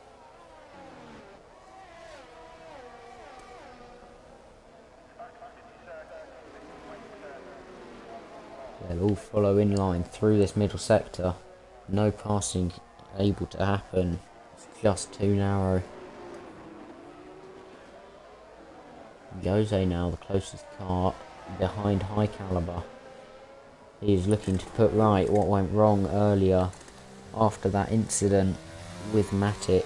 They'll all follow in line through this middle sector. No passing able to happen. It's just too narrow. Jose now the closest car behind High Caliber. He is looking to put right what went wrong earlier after that incident with Matic.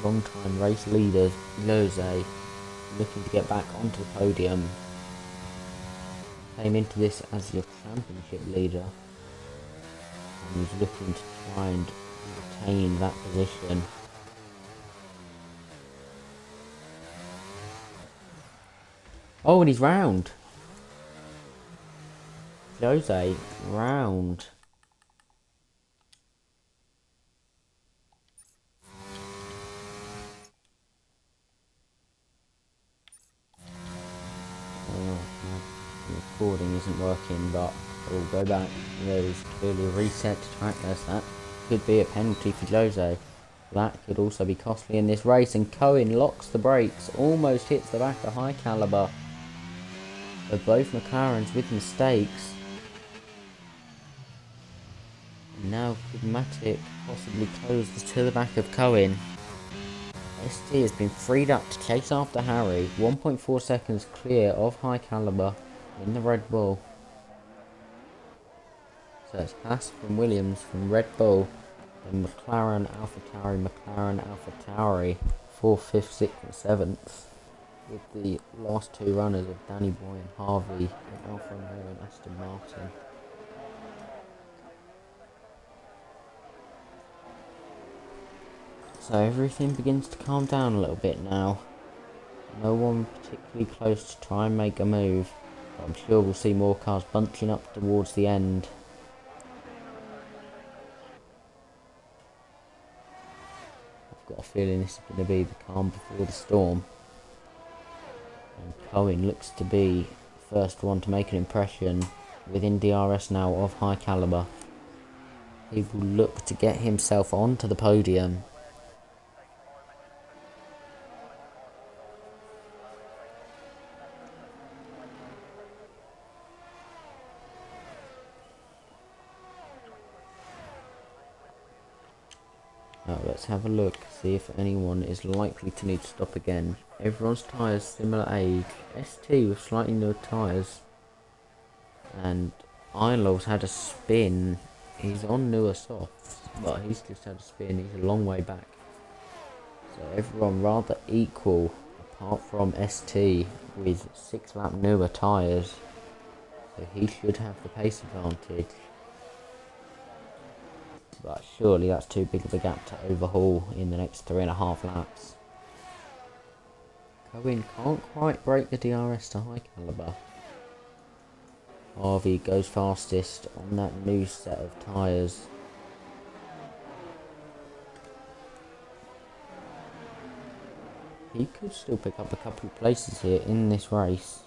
Long time race leader Jose looking to get back onto the podium. Came into this as your championship leader, and he's looking to try and retain that position. Oh, and he's round. Jose round. Recording isn't working, but we'll go back. There's clearly a reset to track this. That could be a penalty for Jose. That could also be costly in this race, and Cohen locks the brakes, almost hits the back of High Caliber. But both McLarens with mistakes. And now could Matic possibly close to the back of Cohen? ST has been freed up to chase after Harry, 1.4 seconds clear of High Caliber in the Red Bull. So it's Haas from Williams from Red Bull, then McLaren, AlphaTauri, 4th, 5th, 6th and 7th, with the last 2 runners of Danny Boy and Harvey in Alfa Romeo and Aston Martin. So everything begins to calm down a little bit now. No one particularly close to try and make a move. But I'm sure we'll see more cars bunching up towards the end. I've got a feeling this is going to be the calm before the storm. And Cohen looks to be the first one to make an impression within DRS now of High Caliber. He will look to get himself onto the podium. Now let's have a look, see if anyone is likely to need to stop again. Everyone's tyres similar age. ST with slightly newer tyres. And Ironlaw's had a spin he's on newer softs, but he's just had a spin. He's a long way back. So everyone rather equal, apart from ST with 6 lap newer tyres. So he should have the pace advantage. But surely that's too big of a gap to overhaul in the next 3.5 laps. Cohen can't quite break the DRS to high caliber. Harvey goes fastest on that new set of tyres. He could still pick up a couple of places here in this race.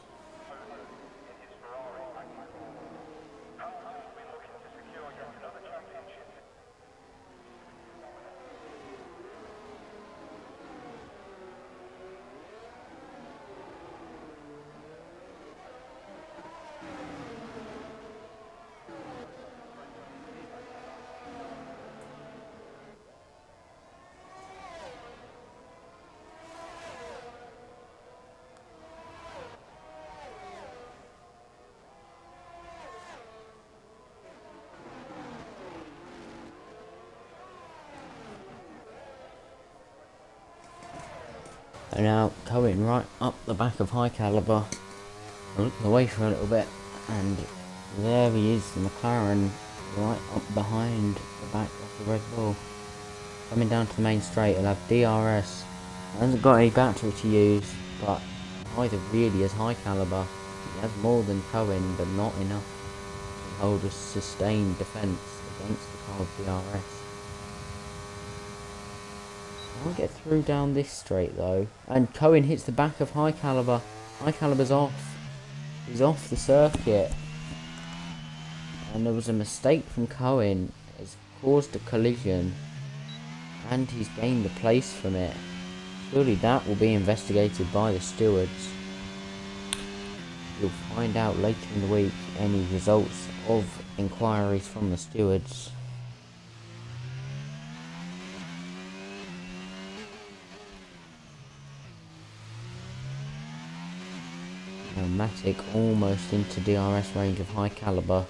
And now Cohen right up the back of high caliber. I looked away for a little bit, and there he is, the McLaren right up behind the back of the Red Bull. Coming down to the main straight, he'll have DRS. Hasn't got any battery to use, but neither really is high caliber. He has more than Cohen, but not enough to hold a sustained defence against the car of DRS. Can't get through down this straight though, and Cohen hits the back of high caliber. High caliber's off. He's off the circuit, and there was a mistake from Cohen. It's caused a collision, and he's gained the place from it. Surely that will be investigated by the stewards. You'll find out later in the week any results of inquiries from the stewards. Matic almost into DRS range of high caliber.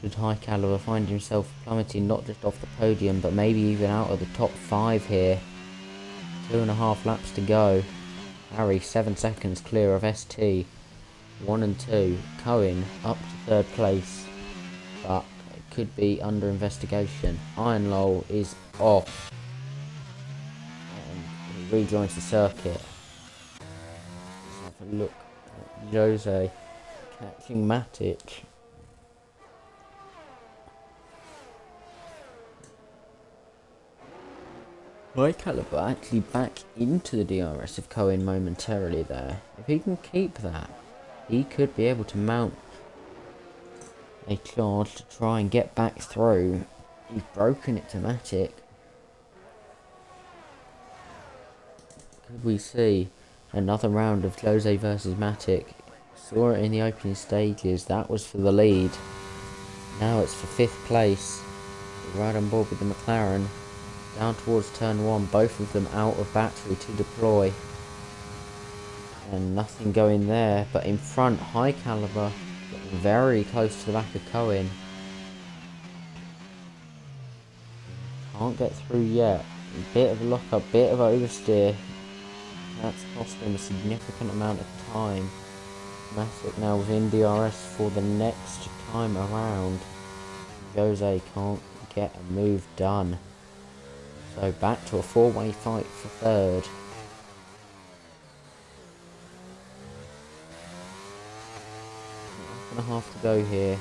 Should high caliber find himself plummeting not just off the podium, but maybe even out of the top 5 here. 2.5 laps to go. Harry 7 seconds clear of ST. 1 and 2. Cohen up to 3rd place, but it could be under investigation. Ironlow is off, and he rejoins the circuit. Let's have a look. Jose catching Matic. High caliber actually back into the DRS of Cohen momentarily there. If he can keep that, he could be able to mount a charge to try and get back through. He's broken it to Matic. Could we see another round of Jose versus Matic? Saw it in the opening stages. That was for the lead. Now it's for 5th place. We're right on board with the McLaren. Down towards turn 1. Both of them out of battery to deploy. And nothing going there. But in front, high caliber. Getting very close to the back of Cohen. Can't get through yet. Bit of a lock up. Bit of oversteer. That's cost him a significant amount of time. Matic now within DRS for the next time around. Jose can't get a move done. So back to a 4-way fight for 3rd. Lap and a half to go here.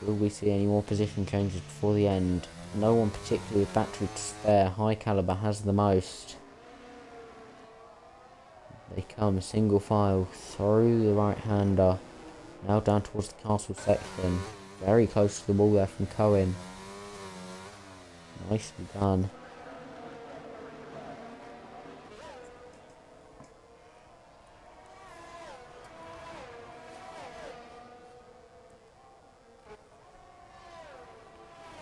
Will we see any more position changes before the end? No one particularly with battery to spare. High caliber has the most. They come single file through the right hander. Now down towards the castle section. Very close to the wall there from Cohen. Nicely done.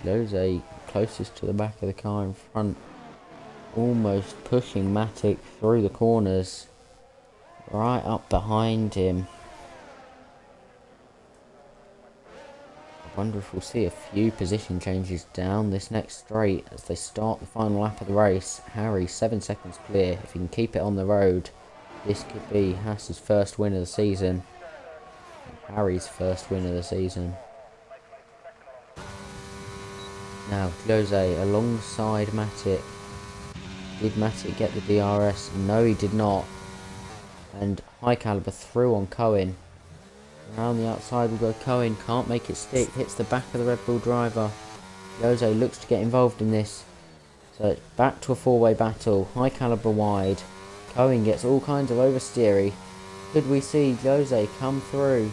Jose closest to the back of the car in front. Almost pushing Matic through the corners. Right up behind him. Wonder if we'll see a few position changes down this next straight as they start the final lap of the race. Harry 7 seconds clear. If he can keep it on the road, this could be Haas's first win of the season. Harry's first win of the season. Now Jose alongside Matic. Did Matic get the DRS? No, he did not. And High Caliber through on Cohen. Around the outside will go Cohen. Can't make it stick. Hits the back of the Red Bull driver. Jose looks to get involved in this. So it's back to a four-way battle. High Caliber wide. Cohen gets all kinds of oversteery. Could we see Jose come through?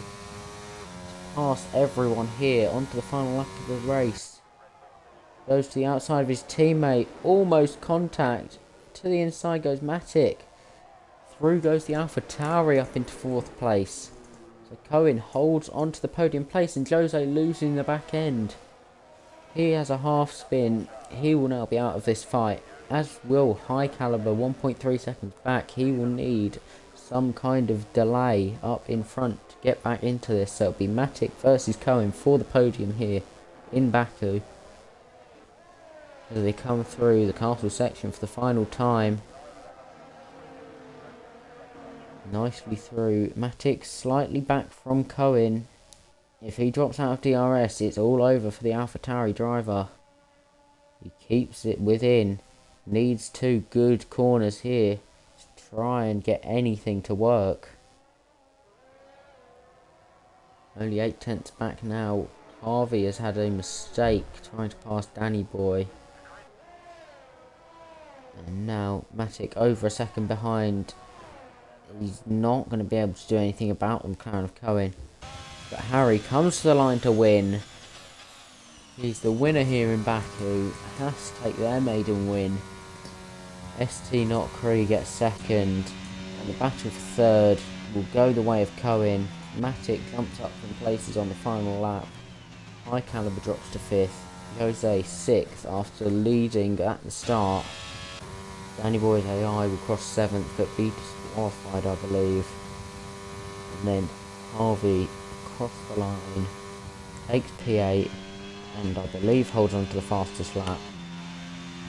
Past everyone here onto the final lap of the race. Goes to the outside of his teammate. Almost contact. To the inside goes Matic. Through goes the AlphaTauri up into 4th place. So Cohen holds onto the podium place and Jose losing the back end. He has a half spin. He will now be out of this fight. As will High Caliber 1.3 seconds back. He will need some kind of delay up in front to get back into this. So it'll be Matic versus Cohen for the podium here in Baku. As they come through the castle section for the final time. Nicely through. Matic slightly back from Cohen. If he drops out of DRS, it's all over for the AlphaTauri driver. He keeps it within. Needs 2 good corners here to try and get anything to work. Only 8 tenths back now. Harvey has had a mistake trying to pass Danny Boy. And now Matic over a second behind. He's not going to be able to do anything about the McLaren of Cohen. But Harry comes to the line to win. He's the winner here in Baku. Has to take their maiden win. ST Not Cree gets second. And the battle for third will go the way of Cohen. Matic jumps up from places on the final lap. High Caliber drops to 5th. Jose 6th after leading at the start. Danny Boy's AI will cross 7th but be disqualified, I believe. And then Harvey across the line, takes P8 and I believe holds on to the fastest lap.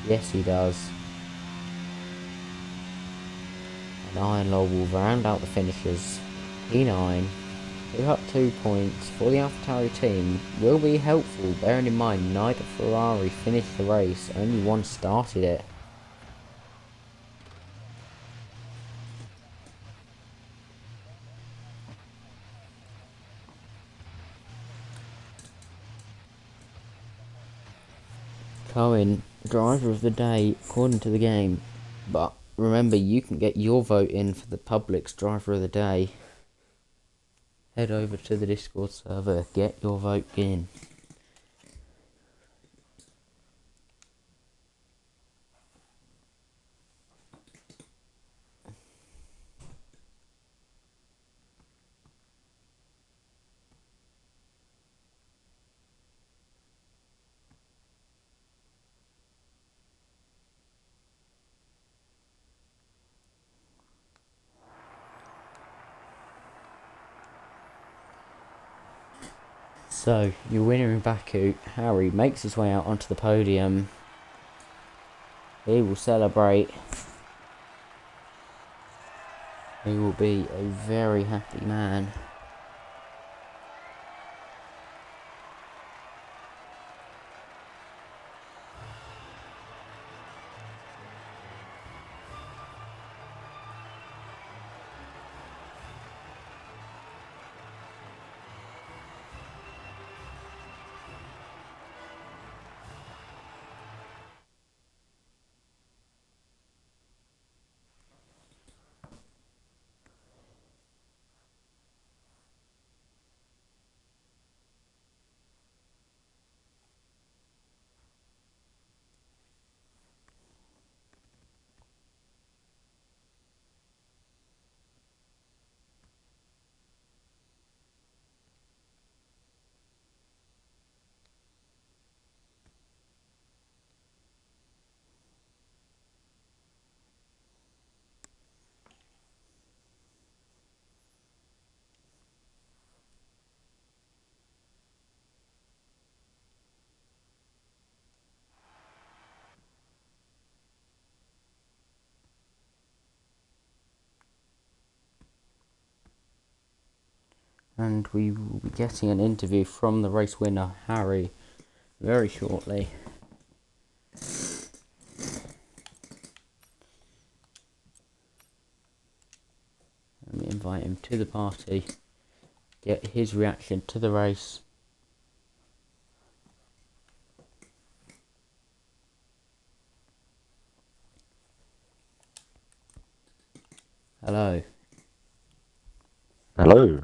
Yes, he does. And Ironlaw will round out the finishers. P9, pick up 2 points for the AlphaTauri team will be helpful, bearing in mind neither Ferrari finished the race, only one started it. Cohen, driver of the day according to the game, but remember you can get your vote in for the public's driver of the day. Head over to the Discord server, get your vote in. So, your winner in Baku, Harry, makes his way out onto the podium. He will celebrate. He will be a very happy man. and we will be getting an interview from the race winner, Harry, very shortly. Let me invite him to the party, get his reaction to the race. Hello. Hello.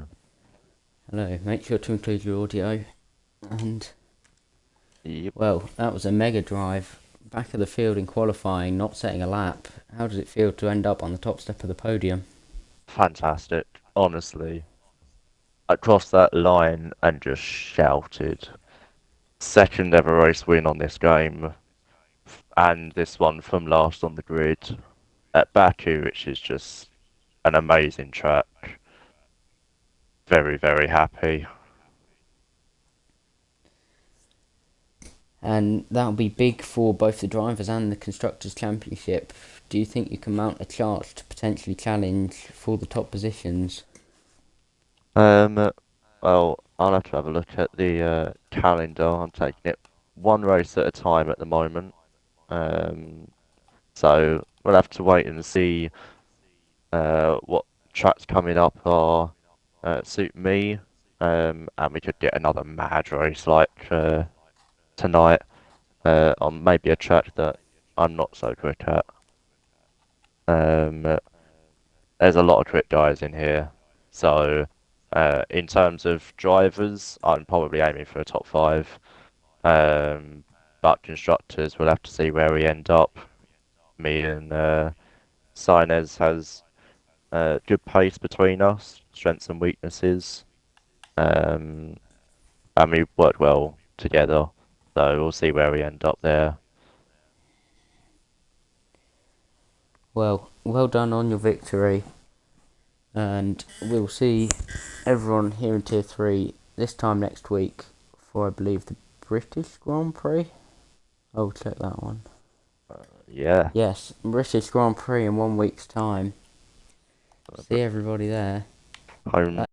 Hello. Make sure to include your audio. And, Yep. well, that was a mega drive. Back of the field in qualifying, not setting a lap. How does it feel to end up on the top step of the podium? Fantastic. Honestly, I crossed that line and just shouted. Second ever race win on this game, and this one from last on the grid at Baku, which is just an amazing track. Very, very happy. And that'll be big for both the drivers and the Constructors' Championship. Do you think you can mount a charge to potentially challenge for the top positions? Well, I'll have to have a look at the calendar. I'm taking it one race at a time at the moment. So we'll have to wait and see what tracks coming up are suit me, and we could get another mad race like tonight on maybe a track that I'm not so quick at. Um, there's a lot of quick guys in here, so in terms of drivers, I'm probably aiming for a top five. But constructors, we'll have to see where we end up. Me and Sainz has good pace between us, strengths and weaknesses, and we work well together. So we'll see where we end up there. Well done on your victory. And we'll see everyone here in Tier 3 this time next week for, I believe, the British Grand Prix. I'll check that one. Yeah. Yes, British Grand Prix in 1 week's time. See everybody there. Home